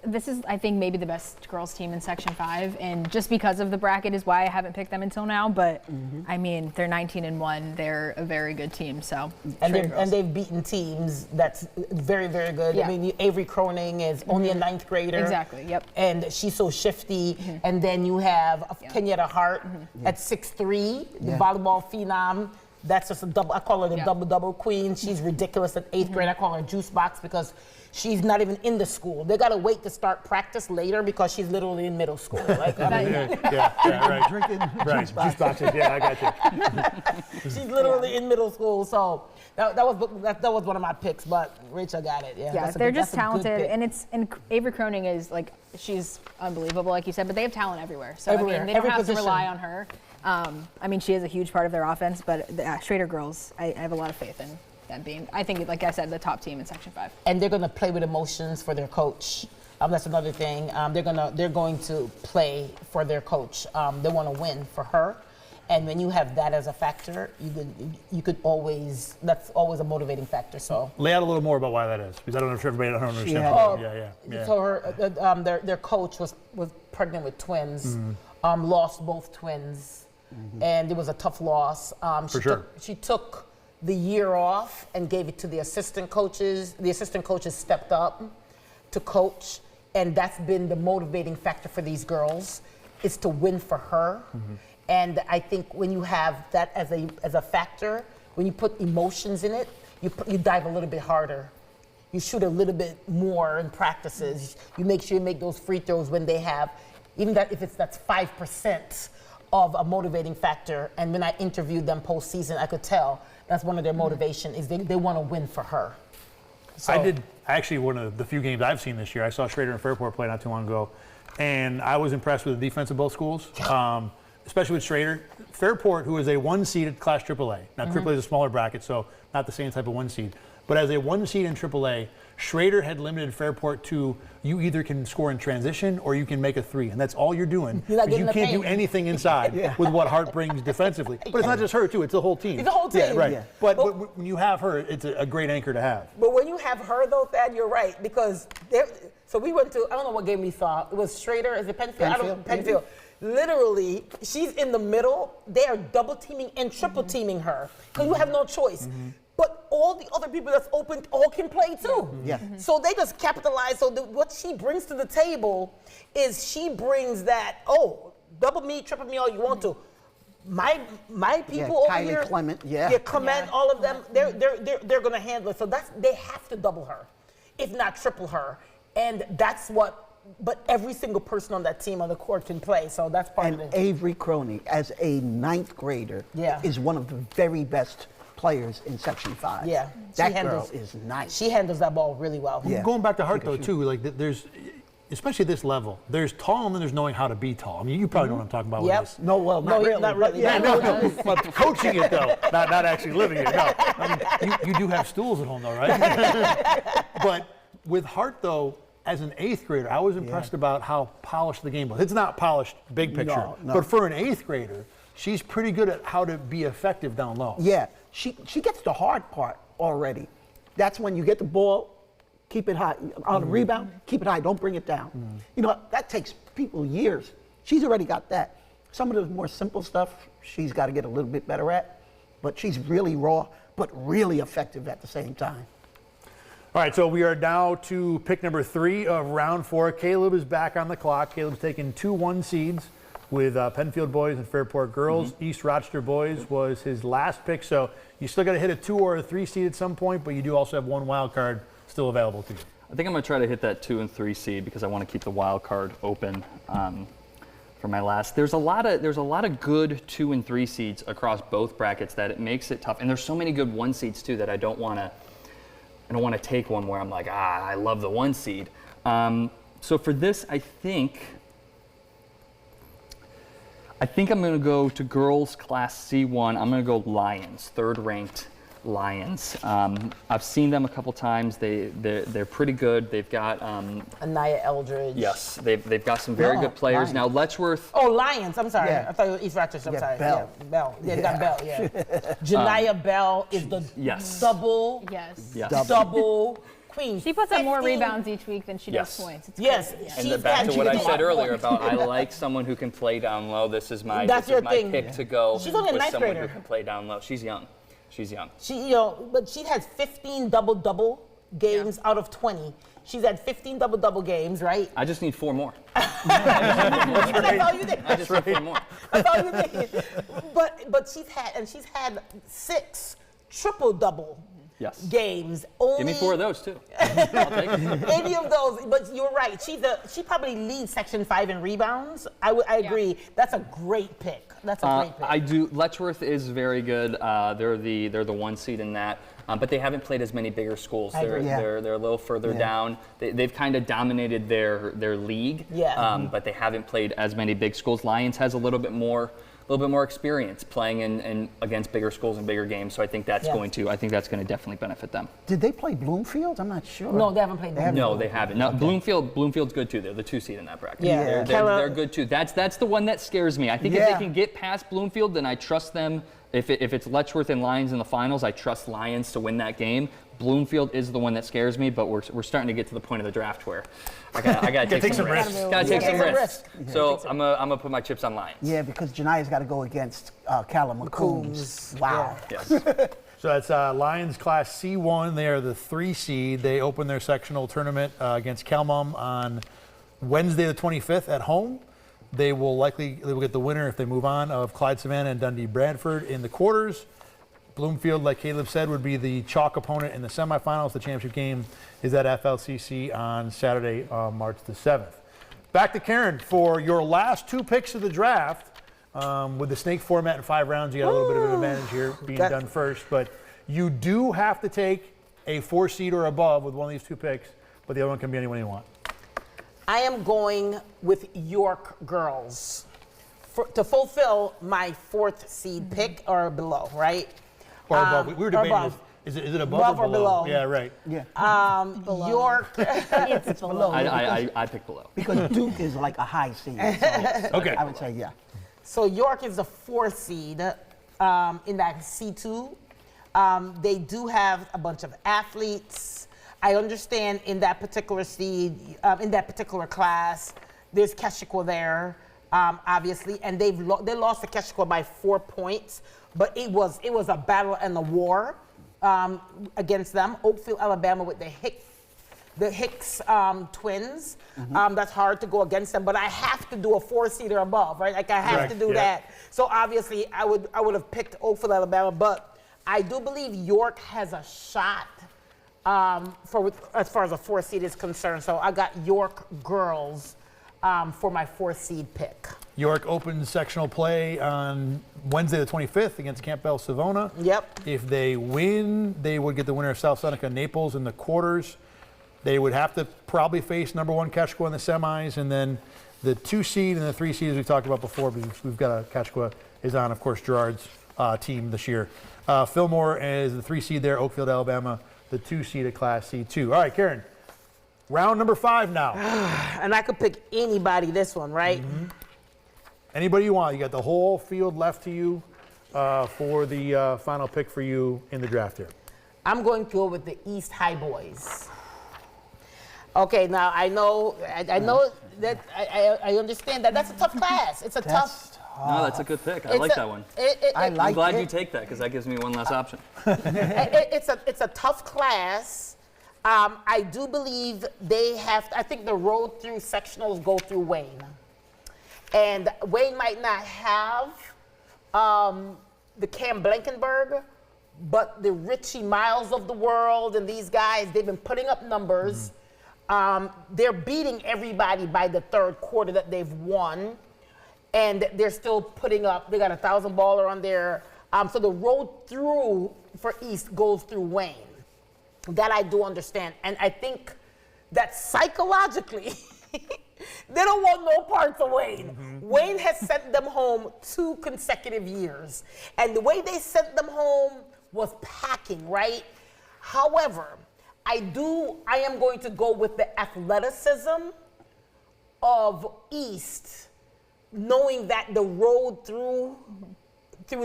this is, I think, maybe the best girls team in Section 5, and just because of the bracket is why I haven't picked them until now. But I mean, they're 19-1. They're a very good team. So and they've beaten teams that's very, very good. Yeah. I mean, Avery Croning is only a 9th grader. Exactly. Yep. And she's so shifty. And then you have Kenyatta Hart at 6'3", the volleyball phenom. That's just a double. I call her the double queen. She's ridiculous at 8th grade. I call her juice box because she's not even in the school. They gotta wait to start practice later because she's literally in middle school. Like, Right. Drinking Right. Juice boxes. Yeah, I got you. she's literally in middle school. So that was one of my picks. But Rachel got it. Yeah. they're just talented, and Avery Croning is like, she's unbelievable, like you said. But they have talent everywhere. So Everywhere. I mean, they don't Every have position. to rely on her. I mean, she is a huge part of their offense. But the Schrader girls, I have a lot of faith in them being, I think, like I said, the top team in Section 5. And they're going to play with emotions for their coach. That's another thing. They're going to play for their coach. They want to win for her. And when you have that as a factor, you could always, that's always a motivating factor. So lay out a little more about why that is, because I don't know if everybody, I don't understand. Yeah. So their coach was pregnant with twins, lost both twins, and it was a tough loss. For sure. She took the year off and gave it to the assistant coaches. The assistant coaches stepped up to coach, and that's been the motivating factor for these girls, is to win for her. And I think when you have that as a factor, when you put emotions in it, you dive a little bit harder. You shoot a little bit more in practices. You make sure you make those free throws when they have, even that if that's 5% of a motivating factor. And when I interviewed them postseason, I could tell that's one of their motivation is they want to win for her. So, I did actually one of the few games I've seen this year. I saw Schrader and Fairport play not too long ago, and I was impressed with the defense of both schools, especially with Schrader. Fairport, who is a 1 seed at Class AAA. Now, AAA is a smaller bracket, so not the same type of 1 seed. But as a 1 seed in AAA, Schrader had limited Fairport to you either can score in transition or you can make a 3, and that's all you're doing. You're not Because you getting the can't do paint. anything inside with what Hart brings defensively. But it's not just her, too. It's the whole team. It's the whole Yeah, team. right. Yeah. But when you have her, it's a great anchor to have. But when you have her, though, Thad, you're right. Because so we went to, I don't know what game we saw. It was Schrader. Is it Penfield? I don't, Penfield. Literally, she's in the middle. They are double teaming and triple teaming her. Because you have no choice. But all the other people that's open all can play too. Yeah. So they just capitalize. So what she brings to the table is she brings that, double me, triple me, all you want to. My people over Kylie here, Clement, yeah. Clement, all of them, they're gonna handle it. So they have to double her, if not triple her, and that's what. But every single person on that team on the court can play, so that's part And of it. Avery Croney, as a 9th grader, is one of the very best players in Section 5. Yeah, That girl is nice. She handles that ball really well. Yeah. Going back to Hart, though, too, like there's, especially at this level, there's tall and then there's knowing how to be tall. I mean, you probably know what I'm talking about with this. No, well, not really. Not really. Yeah, no. But coaching it, though, not actually living it. No, I mean, you do have stools at home, though, right? But with Hart, though, as an 8th grader, I was impressed about how polished the game was. It's not polished, big picture. No. But for an 8th grader, she's pretty good at how to be effective down low. Yeah, she gets the hard part already. That's when you get the ball, keep it high. On the rebound, keep it high, don't bring it down. You know, that takes people years. She's already got that. Some of the more simple stuff, she's got to get a little bit better at, but she's really raw, but really effective at the same time. All right, so we are now to pick number 3 of round 4. Caleb is back on the clock. Caleb's taken 2 1 seeds with Penfield boys and Fairport girls. East Rochester boys was his last pick, so you still got to hit a 2 or a 3 seed at some point, but you do also have 1 wild card still available to you. I think I'm going to try to hit that 2 and 3 seed because I want to keep the wild card open for my last. There's a lot of good 2 and 3 seeds across both brackets that it makes it tough, and there's so many good 1 seeds too that I don't want to take one where I'm like, I love the 1 seed. So for this, I think I'm going to go to girls class C1. I'm going to go Lions, 3rd ranked Lions. I've seen them a couple times. They're pretty good. They've got Anaya Eldridge. yes, they've got some very good players. Lions. Now Letchworth. Oh, Lions. I'm sorry. Yeah. I thought it was East Rochester. I'm Yeah, sorry. Bell. Yeah, Bell. Yeah, they got Bell. Yeah. Janiyah Bell is the Yes. double Yes. double queen. She puts up more 15 rebounds each week than she Yes. does points. It's Yes. crazy. And she's back to got- what I she's said got earlier points. about I like someone who can play down low. This is my thing. pick to go She's only a with ninth someone grader. who can play down low. She's young. She, but she has 15 double-double games out of 20. She's had 15 double-double games, right? I just need 4 more. That's all you did. I just need 4 more. That's all you did. But she's had 6 triple-double Yes. games. Only Give me 4 of those too. I'll take it. Any of those, but you're right. She probably leads Section 5 in rebounds. I agree. That's a great pick. That's a great pick. I do. Letchworth is very good. They're the 1 seed in that, but they haven't played as many bigger schools. I agree. They're a little further down. They've kind of dominated their league. Yeah. But they haven't played as many big schools. Lions has a little bit more experience playing in against bigger schools and bigger games. So I think that's going to definitely benefit them. Did they play Bloomfield? I'm not sure. No, they haven't played. No, they haven't. No, Bloomfield's good too. They're the 2 seed in that bracket. Yeah. They're good too. That's the one that scares me. I think if they can get past Bloomfield, then I trust them. If it's Letchworth and Lions in the finals, I trust Lions to win that game. Bloomfield is the one that scares me, but we're starting to get to the point of the draft where I gotta take some risks. Gotta take some risks. So I'm gonna put my chips on Lions. Yeah, because Janiyah's got to go against Callum McCombs. Wow. Yes. So that's Lions Class C1. They are the 3 seed. They open their sectional tournament against Calmum on Wednesday the 25th at home. They will get the winner if they move on of Clyde Savannah and Dundee Bradford in the quarters. Bloomfield, like Caleb said, would be the chalk opponent in the semifinals. The championship game is at FLCC on Saturday, March the 7th. Back to Karen for your last 2 picks of the draft. With the snake format in 5 rounds, you got a little bit of an advantage here being done first. But you do have to take a 4 seed or above with one of these 2 picks, but the other one can be anyone you want. I am going with York girls to fulfill my 4th seed pick or below, right? Or above. We were debating, is it above or below? Yeah, right. Yeah. York. It's below. I pick below. Because Duke is like a high seed. So Okay. I would say, yeah. So York is the 4th seed in that C2. They do have a bunch of athletes. I understand in that particular seed, in that particular class, there's Keshikwa there, obviously, and they lost to Keshikwa by 4 points, but it was a battle and a war against them. Oakfield, Alabama, with the Hicks twins. That's hard to go against them, but I have to do a 4 seed or above, right? Like I have to do that. So obviously, I would have picked Oakfield, Alabama, but I do believe York has a shot as far as a 4 seed is concerned. So I got York girls for my 4 seed pick. York opens sectional play on Wednesday the 25th against Campbell Savona. Yep. If they win, they would get the winner of South Seneca Naples in the quarters. They would have to probably face number 1 Keshikwa in the semis, and then the 2 seed and the 3 seed, as we've talked about before, because we've got Keshikwa is on, of course, Gerard's team this year. Fillmore is the 3 seed there, Oakfield, Alabama, the 2 seed at Class C2. All right, Karen, round number 5 now. And I could pick anybody this one, right? Anybody you want. You got the whole field left to you for the final pick for you in the draft here. I'm going to go with the East High Boys. Okay, now I know that I understand that that's a tough class. It's a tough. No, that's a good pick. I like that one. I'm glad you take that because that gives me one less option. It's a tough class. I do believe they have. I think the road through sectionals go through Wayne, and Wayne might not have the Cam Blankenberg, but the Richie Miles of the world and these guys, they've been putting up numbers. They're beating everybody by the 3rd quarter that they've won, and they're still putting up. They got a 1,000-baller on there. So the road through for East goes through Wayne. That I do understand, and I think that psychologically, they don't want no parts of Wayne. Wayne has sent them home 2 consecutive years, and the way they sent them home was packing, right? However, I am going to go with the athleticism of East, knowing that the road through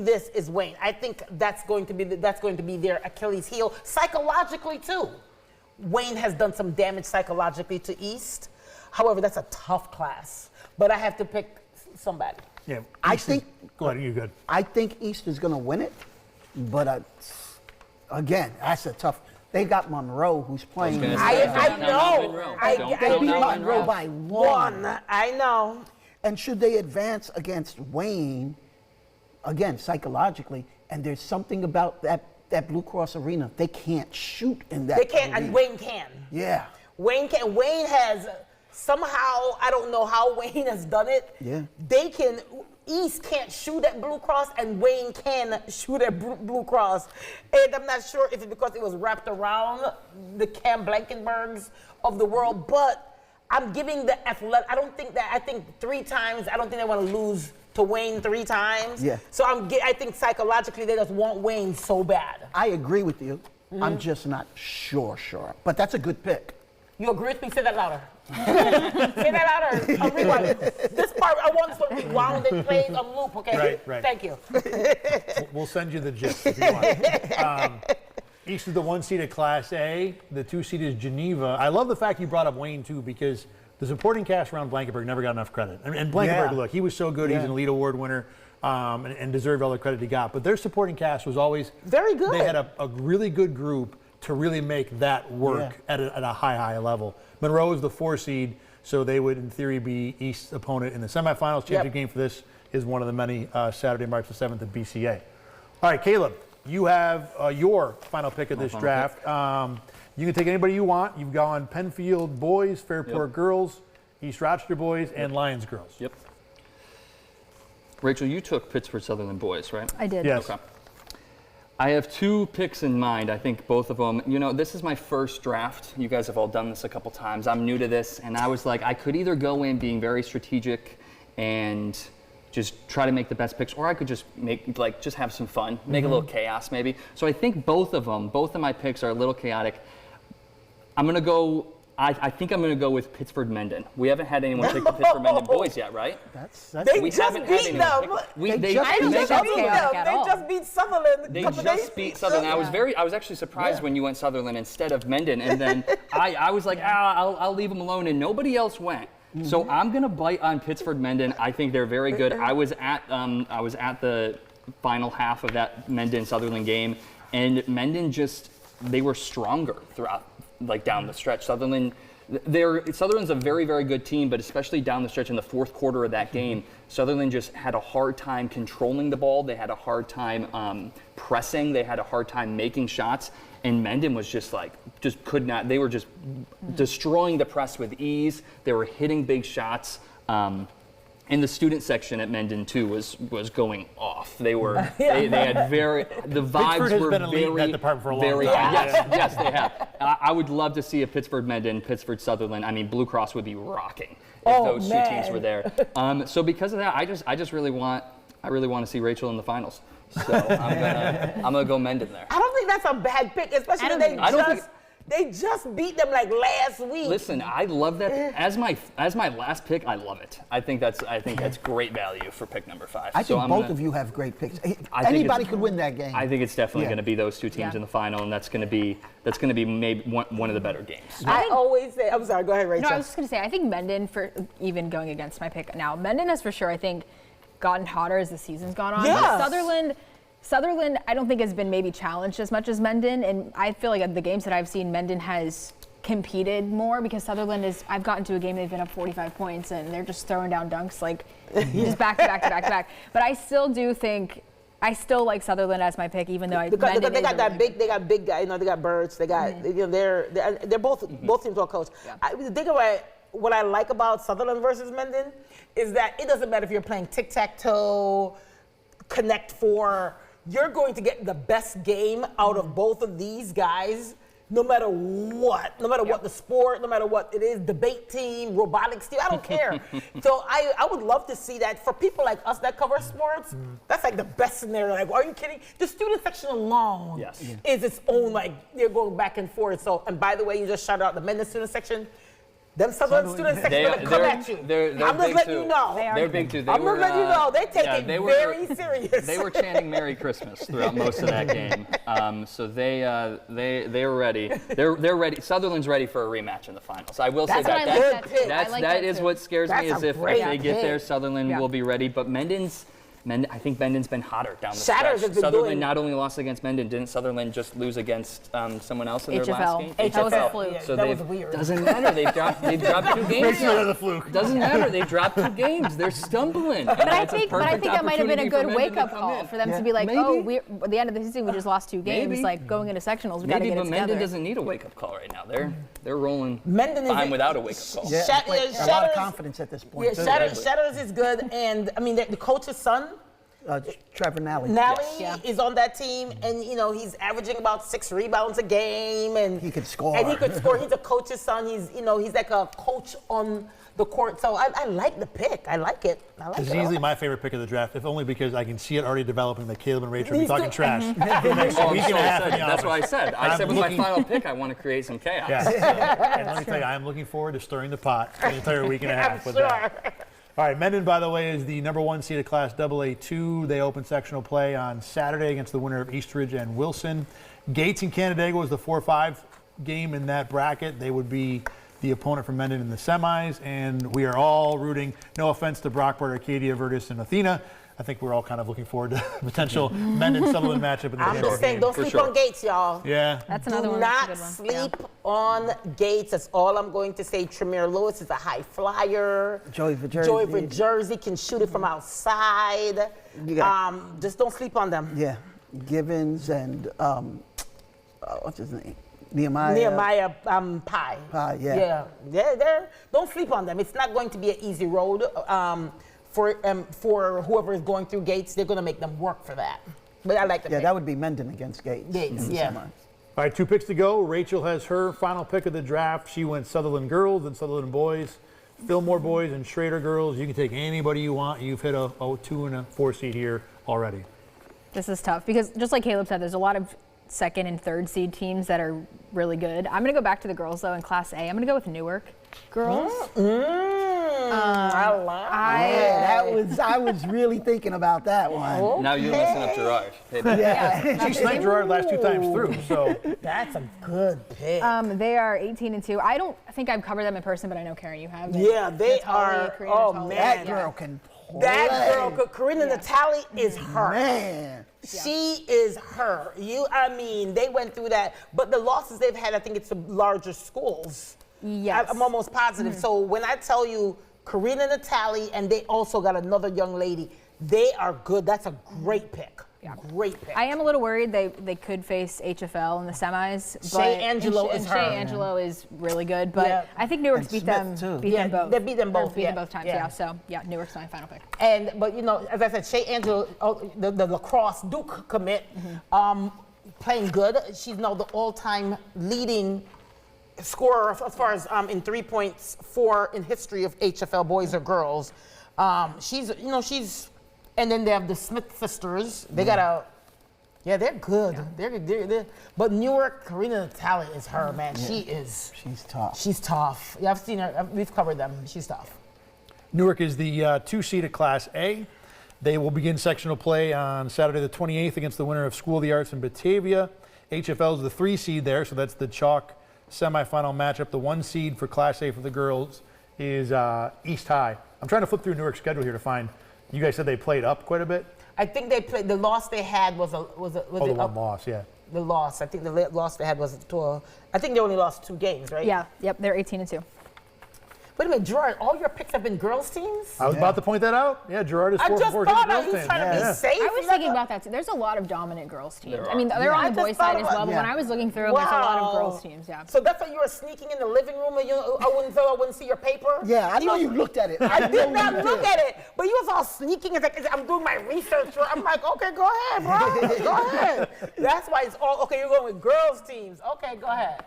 this is Wayne. I think that's going to be their Achilles heel psychologically too. Wayne has done some damage psychologically to East. However, that's a tough class, but I have to pick somebody. Yeah, go ahead. You're good. I think East is going to win it, but again, that's a tough. They got Monroe, who's playing. I know. They beat Monroe by 1. I know. And should they advance against Wayne, again, psychologically, and there's something about that Blue Cross arena, they can't shoot in that. They can't, arena. and Wayne can. Yeah. Wayne can. Wayne has somehow, I don't know how Wayne has done it. Yeah. They can. East can't shoot at Blue Cross, and Wayne can shoot at Blue Cross. And I'm not sure if it's because it was wrapped around the Cam Blankenbergs of the world, but I'm giving the athletic. I think 3 times. I don't think they want to lose to Wayne 3 times. Yeah. So I think psychologically they just want Wayne so bad. I agree with you. I'm just not sure. But that's a good pick. You agree with me? Say that louder. Say that louder. I'll rewind it. This part, I want this to rewound and played on loop, okay? Right. Thank you. We'll send you the gist if you want. East is the 1 seed at Class A. The 2 seed is Geneva. I love the fact you brought up Wayne, too, because the supporting cast around Blankenberg never got enough credit. And Blankenberg, look, he was so good. He's an Elite Award winner. and deserve all the credit he got. But their supporting cast was always Very good. They had a really good group to really make that work at a high level. Monroe is the 4 seed, so they would, in theory, be East's opponent in the semifinals. Championship game for this is one of the many Saturday, March the 7th at BCA. All right, Caleb, you have your final pick of this draft. You can take anybody you want. You've gone Penfield boys, Fairport girls, East Rochester boys, and Lions girls. Yep. Rachel, you took Pittsburgh Sutherland boys, right? I did. Yes. Okay. I have 2 picks in mind. I think both of them, this is my first draft. You guys have all done this a couple times. I'm new to this, and I was like, I could either go in being very strategic and just try to make the best picks, or I could just just have some fun, make a little chaos maybe. So I think both of my picks are a little chaotic. I'm gonna go. I think I'm gonna go with Pittsburgh Menden. We haven't had anyone pick the Pittsburgh Menden boys yet, right? They We just haven't had beat anyone them. pick it. They They just beat them. at They all. just beat Sutherland. They a couple just days beat ago. Sutherland. I was actually surprised when you went Sutherland instead of Menden, and then I was like, I'll leave them alone, and nobody else went. So I'm gonna bite on Pittsburgh Menden. I think they're very good. I was at the final half of that Menden Sutherland game, and Menden they were stronger throughout, down the stretch. Sutherland's a very, very good team, but especially down the stretch in the fourth quarter of that game, Sutherland just had a hard time controlling the ball. They had a hard time pressing. They had a hard time making shots. And Menden was just could not. They were just destroying the press with ease. They were hitting big shots. And the student section at Menden too was going off. They were they had the vibes Pittsburgh has were been elite in very that department for a long very time. yes they have. I would love to see a Pittsburgh Menden, Pittsburgh Sutherland. I mean, Blue Cross would be rocking if those two teams were there. So because of that, I really want to see Rachel in the finals. So I'm gonna go Menden there. I don't think that's a bad pick, especially when they just beat them last week. Listen, I love that. As my last pick, I love it. I think that's great value for pick number 5. I think both of you have great picks. I think Anybody could win that game. I think it's definitely Yeah. going to be those two teams in the final, and that's going to be maybe one of the better games. I always say, I'm sorry, go ahead, Rachel. No, I was just going to say, I think Menden, for even going against my pick now, Menden has for sure, I think, gotten hotter as the season's gone on. Yes. But Sutherland, I don't think has been maybe challenged as much as Menden, and I feel like the games that I've seen, Menden has competed more because Sutherland I've gotten to a game they've been up 45 points and they're just throwing down dunks just back to back to back to back. But I still like Sutherland as my pick, even though Because they got that big, they got big guy. They got Birds. They got they're both teams well coached. Yeah. The thing about what I like about Sutherland versus Menden is that it doesn't matter if you're playing tic-tac-toe, Connect Four. You're going to get the best game out of both of these guys, no matter what. No matter what the sport, no matter what it is, debate team, robotics team, I don't care. So I would love to see that. For people like us that cover sports, that's the best scenario. Are you kidding? The student section alone is its own, they're going back and forth. So, and by the way, you just shouted out the men's student section. Them Southern student section going to come at you. I'm just letting you know. They're big too. I'm just letting you know. They take it very serious. They were chanting "Merry Christmas" throughout most of that game. So they were ready. They're ready. Sutherland's ready for a rematch in the finals. I will say that is what scares me is if they get there, Sutherland will be ready. But I think Menden's been hotter down the stretch. Sutherland not only lost against Menden, didn't Sutherland just lose against someone else in their last game? HFL. That was a fluke. So that was weird. Doesn't matter. They've dropped 2 games. Make sure that's a fluke. Doesn't matter. They've dropped 2 games. They're stumbling. But I think that might have been a good wake-up call for them to be like, Maybe. at the end of the season we just lost 2 games. Maybe. Going into sectionals, we got to Maybe, get it but together. Menden doesn't need a wake-up call right now. They're rolling Menden is fine without a wake-up call. Yeah, a lot of confidence at this point. Yeah, Shatters is good, and I mean the coach's son. Trevor Nally. Is on that team, and he's averaging about 6 rebounds a game, and he could score. He's a coach's son. He's like a coach on the court. So I like the pick. I like it. This is easily my favorite pick of the draft, if only because I can see it already developing that Caleb and Rachel will be talking trash for the next week and a half in the That's office. what I said. I said with my final pick, I want to create some chaos. Yeah. And let me tell you, I am looking forward to stirring the pot for the entire week and a half with that. All right, Menden, by the way, is the number 1 seed of Class AA2. They open sectional play on Saturday against the winner of Eastridge and Wilson. Gates and Canandaigua was the 4-5 game in that bracket. They would be the opponent for Menden in the semis, and we are all rooting, no offense to Brockport, Arcadia, Virtus, and Athena, I think we're all kind of looking forward to potential Mendon Sutherland matchup in the I'm championship just saying, game. don't For sleep sure. on Gates, y'all. Yeah. That's another Do one. That's a not good one. sleep on Gates. That's all I'm going to say. Tremere Lewis is a high flyer. Joey for Jersey. Joey for Jersey can shoot it from outside. You got- Just don't sleep on them. Yeah, Givens and what's his name? Nehemiah. Nehemiah Pye. Pye, yeah. Don't sleep on them. It's not going to be an easy road for whoever is going through Gates. They're going to make them work for that. But I like the Yeah, pick. that would be Mendon against Gates. Gates, in the yeah. semis. All right, 2 picks to go. Rachel has her final pick of the draft. She went Sutherland girls and Sutherland boys. Fillmore boys and Schrader girls. You can take anybody you want. You've hit a 2 and a 4 seed here already. This is tough because just like Caleb said, there's a lot of 2nd and 3rd seed teams that are really good. I'm going to go back to the girls though in Class A. I'm going to go with Newark girls. I like Yeah, I was really thinking about that one. Now you listen up, Gerard. Hey, She sniped Gerard last 2 times through, so That's a good pick. They are 18-2. I don't think I've covered them in person, but I know Karen, you have. Yeah, they Natali, are. Karina Oh, Natali. man. That girl can play. That girl, Karina Natali, is her. Man. She is her. They went through that. But the losses they've had, I think it's the larger schools. Yes. I'm almost positive. So when I tell you Karina Natali, and they also got another young lady, they are good. That's a great pick. Yeah. Great pick. I am a little worried they could face HFL in the semis. Shea Angelo is her. Shea Angelo is really good, but Yeah. I think Newark's And beat Smith, them. too. Beat Yeah, them both. they beat them Or both, Beat yeah. them both times. Yeah. Yeah. So yeah, Newark's my final pick. But as I said, Shea Angelo, the lacrosse Duke commit, playing good. She's now the all-time leading scorer as far as in 3 points for in history of HFL boys or girls. She's, and then they have the Smith sisters. They got they're good. They're but Newark, Karina Natali is her, man. Yeah. She's tough. She's tough. Yeah, I've seen her. We've covered them. She's tough. Newark is the 2 seed at Class A. They will begin sectional play on Saturday the 28th against the winner of School of the Arts in Batavia. HFL is the 3 seed there, so that's the chalk semifinal matchup. The 1 seed for Class A for the girls is East High. I'm trying to flip through Newark's schedule here to find. You guys said they played up quite a bit. I think they played. The loss they had was The one loss, yeah. the loss. I think the loss they had was I think they only lost 2 games, right? Yeah. Yep. They're 18-2. Wait a minute, Gerard. All your picks have been girls teams. I was about to point that out. Yeah, Gerard is 4 I for just 4 thought against he the was girls trying team. to be safe. I was thinking about that too. There's a lot of dominant girls teams. There I mean, are. they're Yeah, I on the boys just thought side as about- well, but yeah. when I was looking through them, there's a lot of Wow. girls teams. Yeah. So that's why you were sneaking in the living room and I wouldn't see your paper? Yeah, I know you looked at it. I did know not you look at it, but you was all sneaking. It's like, I'm doing my research. I'm like, okay, go ahead, bro. Go ahead. That's why it's all, okay, you're going with girls teams. Okay, go ahead.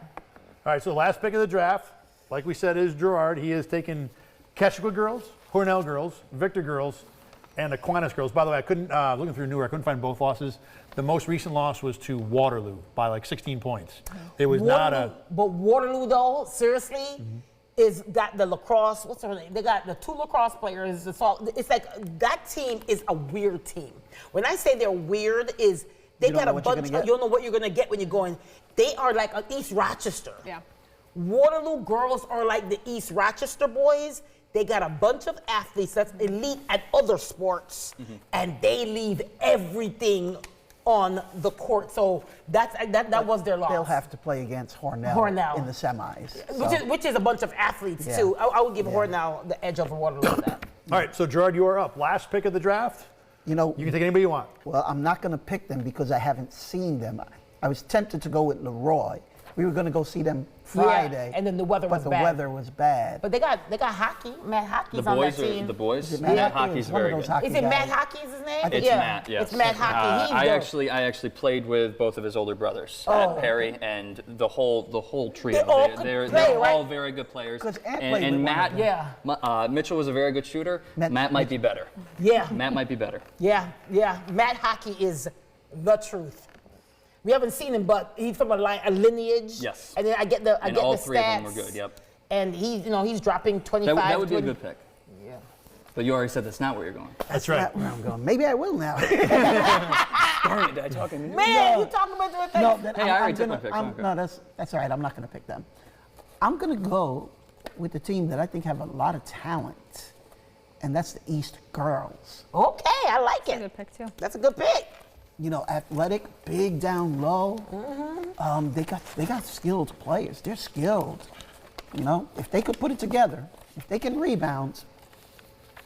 All right, so the last pick of the draft, like we said, is Gerard. He has taken Keswick girls, Hornell girls, Victor girls, and Aquinas girls. By the way, I couldn't, looking through Newark, I couldn't find both losses. The most recent loss was to Waterloo by like 16 points. It was not a. But Waterloo, though, seriously, is got the lacrosse. What's her name? They got the 2 lacrosse players. It's like that team is a weird team. When I say they're weird, is they You don't got know a what you're bunch. gonna get? You don't know what you're gonna get when you're going. They are like an East Rochester. Yeah. Waterloo girls are like the East Rochester boys. They got a bunch of athletes that's elite at other sports, and they leave everything on the court. So that was their loss. They'll have to play against Hornell, Hornell. in the semis. Which is a bunch of athletes Yeah. too. I would give Hornell the edge over Waterloo on that. All right, so Gerard, you are up. Last pick of the draft. You know, You can take anybody you want. well, I'm not going to pick them because I haven't seen them. I was tempted to go with Leroy. We were going to go see them Friday. and then the weather was but bad. the weather was bad. But they got hockey. Matt Hockey's The on boys that team. the Matt Matt Hockey? Hockey's One of very those good. hockey Is it Matt guys. Hockey's his name? It's yeah. Matt, yes. It's Matt Hockey. He's dope. I actually played with both of his older brothers at Perry, and the whole trio. They all could they're play, right? all very good players. 'Cause Ant And, played with one Matt, of them. Mitchell was a very good shooter. Matt- Matt might be better. Yeah. Matt might be better. Yeah. Matt Hockey is the truth. We haven't seen him, but he's from a lineage. Yes. And then I get the And stats. all 3 of them were good. Yep. And he's dropping 25. That would be a 20 good pick. Yeah. But you already said that's not where you're going. That's That's right. where I'm going. Maybe I will now. Darn it! Did I talk him? Man, you talking about doing things? No, then Hey, I already took my picks. Okay. No, that's all right. I'm not going to pick them. I'm going to go with the team that I think have a lot of talent, and that's the East girls. Okay, I like That's a it. good pick too. That's a good pick. You know, athletic, big down low. Mm-hmm. They got skilled players. They're skilled. You know, if they could put it together, if they can rebound,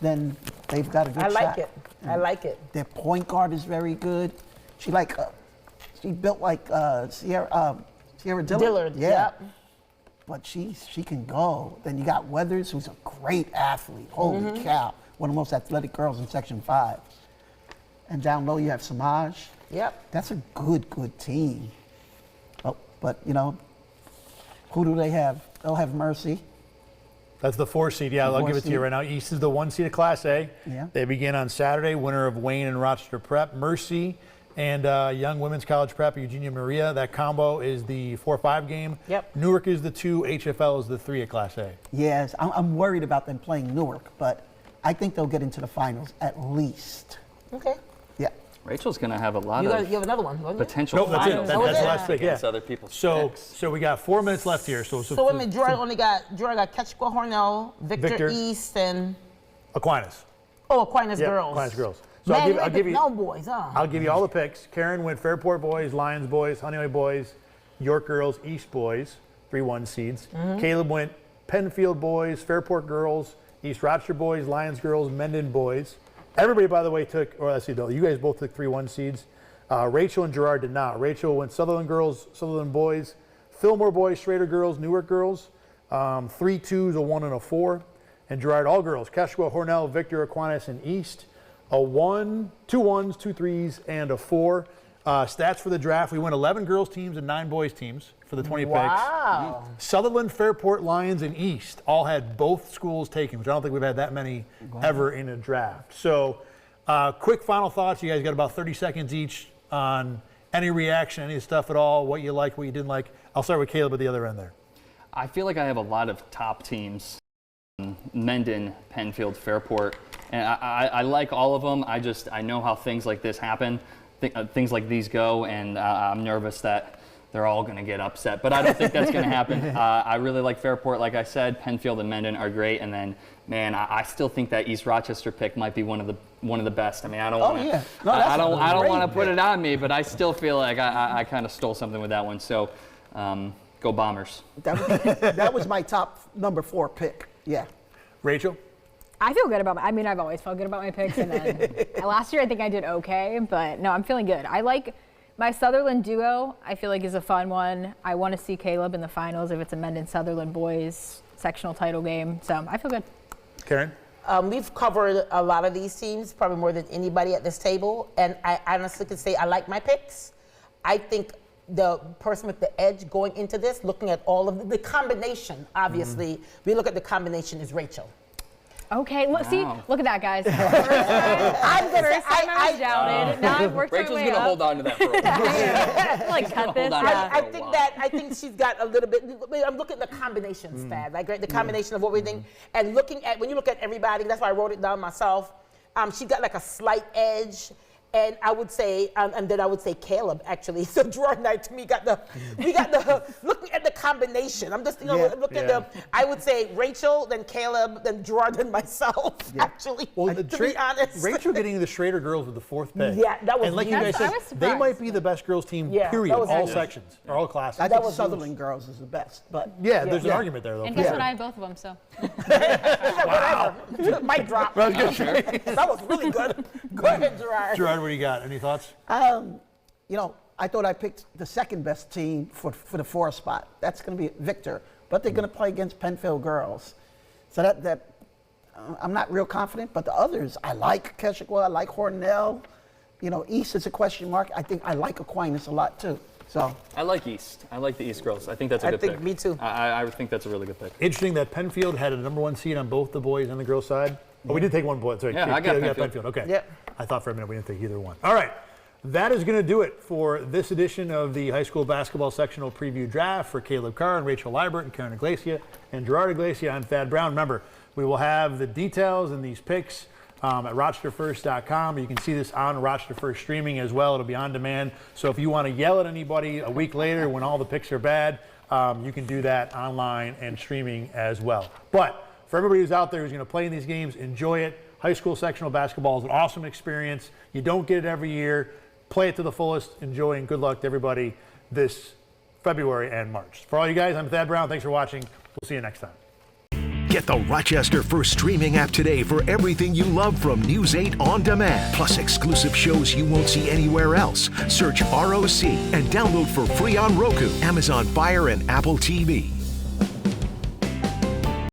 then they've got a good I shot. like it. I like it. Their point guard is very good. She built like Sierra Dillard. Dillard, Yeah. yep. But she can go. Then you got Weathers, who's a great athlete. Holy cow. One of the most athletic girls in Section 5. And down low you have Samaj. Yep. That's a good team. But you know, who do they have? They'll have Mercy. That's the 4 seed. Yeah, The I'll 4 give it to you seed. right now. East is the 1 seed of Class A. Yeah. They begin on Saturday. Winner of Wayne and Rochester Prep. Mercy and Young Women's College Prep, Eugenia Maria. That combo is the 4-5 game. Yep. Newark is the 2. HFL is the 3 at Class A. Yes, I'm worried about them playing Newark, but I think they'll get into the finals at least. Okay. Yeah. Rachel's going to have a lot You of have another one, don't you? potential Nope, that's it. finals. That's the it? last pick, yeah. Against other people's So, picks. so we got 4 minutes left here. So So wait a minute, Jordan got Ketchqua Hornell, Victor East, and Aquinas. Aquinas Yeah, girls. Aquinas girls. So Man, I'll give you. no boys, huh? I'll give you all the picks. Karen went Fairport boys, Lions boys, Honeyway boys, York girls, East boys, 3-1 seeds. Caleb went Penfield boys, Fairport girls, East Rochester boys, Lions girls, Mendon boys. Everybody, by the way, took, or let's see, you guys both took 3-1 seeds. Rachel and Gerard did not. Rachel went Sutherland girls, Sutherland boys, Fillmore boys, Schrader girls, Newark girls, 3 2s, a 1 and a 4. And Gerard all girls, Keshua, Hornell, Victor, Aquinas, and East. A 1, 2 1s, 2 3s, and a 4. Stats for the draft, we went 11 girls teams and 9 boys teams for the 20 picks. Wow. Sutherland, Fairport, Lions, and East all had both schools taken, which I don't think we've had that many ever in a draft. So quick final thoughts. You guys got about 30 seconds each on any reaction, any stuff at all, what you liked, what you didn't like. I'll start with Caleb at the other end there. I feel like I have a lot of top teams. Mendon, Penfield, Fairport, and I like all of them. I know how things like this happen, things like these go, and I'm nervous that they're all going to get upset. But I don't think that's going to happen. I really like Fairport, like I said. Penfield and Mendon are great, and then man, I still think that East Rochester pick might be one of the best. I mean, I don't want to. yeah. No, that's I don't great want to put pick. it on me, but I still feel like I kind of stole something with that one. So, go Bombers. That was my top number 4 pick. Yeah. Rachel? I feel good about I've always felt good about my picks. And then last year I think I did okay, but no, I'm feeling good. I like my Sutherland duo. I feel like is a fun one. I want to see Caleb in the finals if it's a Mendon Sutherland boys sectional title game. So I feel good. Karen? We've covered a lot of these teams, probably more than anybody at this table, and I honestly can say I like my picks. I think the person with the edge going into this, looking at all of the combination, obviously, we look at the combination is Rachel. Okay, look, see, Wow. look at that, guys. I'm gonna First time I was doubted. Now I've worked Rachel's my way gonna up. hold on to that for a while. Like cut this. hold on. Yeah. I think she's got a little bit. I'm looking at the combinations, Thad, like right, the combination of everything, and looking at when you look at everybody. That's why I wrote it down myself. She got like a slight edge, and I would say, and then I would say Caleb actually. So Gerard and I, to me, we got the looking at the combination. I'm just looking at the. I would say Rachel, then Caleb, then Gerard, and myself. Actually, to be honest. Rachel getting the Schrader girls with the 4th pick. Yeah, that was And like you guys huge. said, I was they might surprised. be the best girls team, Yeah, period, that was all huge. sections, or all classes. I think was Sutherland girls is the best, but There's an argument there, though. And for guess sure. what? I have both of them, so. Whatever. Mic drop. That was really good. Go ahead, Gerard. Gerard, what do you got? Any thoughts? you know, I thought I picked the second best team for the 4 spot. That's going to be Victor, but they're going to play against Penfield girls. So I'm not real confident, but the others, I like Keswick, I like Hornell. You know, East is a question mark. I think I like Aquinas a lot too. So I like East. I like the East girls. I think that's a good pick. Me too. I think that's a really good pick. Interesting that Penfield had a #1 seed on both the boys and the girls side. Oh, we did take one boy. Sorry, Yeah, I got you Penfield. Okay. Yep. I thought for a minute we didn't take either one. All right. That is going to do it for this edition of the high school basketball sectional preview draft for Caleb Carr and Rachel Liebert and Karen Iglesia and Gerard Iglesia. I'm Thad Brown. Remember, we will have the details and these picks at RochesterFirst.com. You can see this on Rochester First streaming as well. It'll be on demand. So if you want to yell at anybody a week later when all the picks are bad, you can do that online and streaming as well. But for everybody who's out there who's going to play in these games, enjoy it. High school sectional basketball is an awesome experience. You don't get it every year. Play it to the fullest. Enjoy, and good luck to everybody this February and March. For all you guys, I'm Thad Brown. Thanks for watching. We'll see you next time. Get the Rochester First streaming app today for everything you love from News 8 On Demand, plus exclusive shows you won't see anywhere else. Search ROC and download for free on Roku, Amazon Fire, and Apple TV.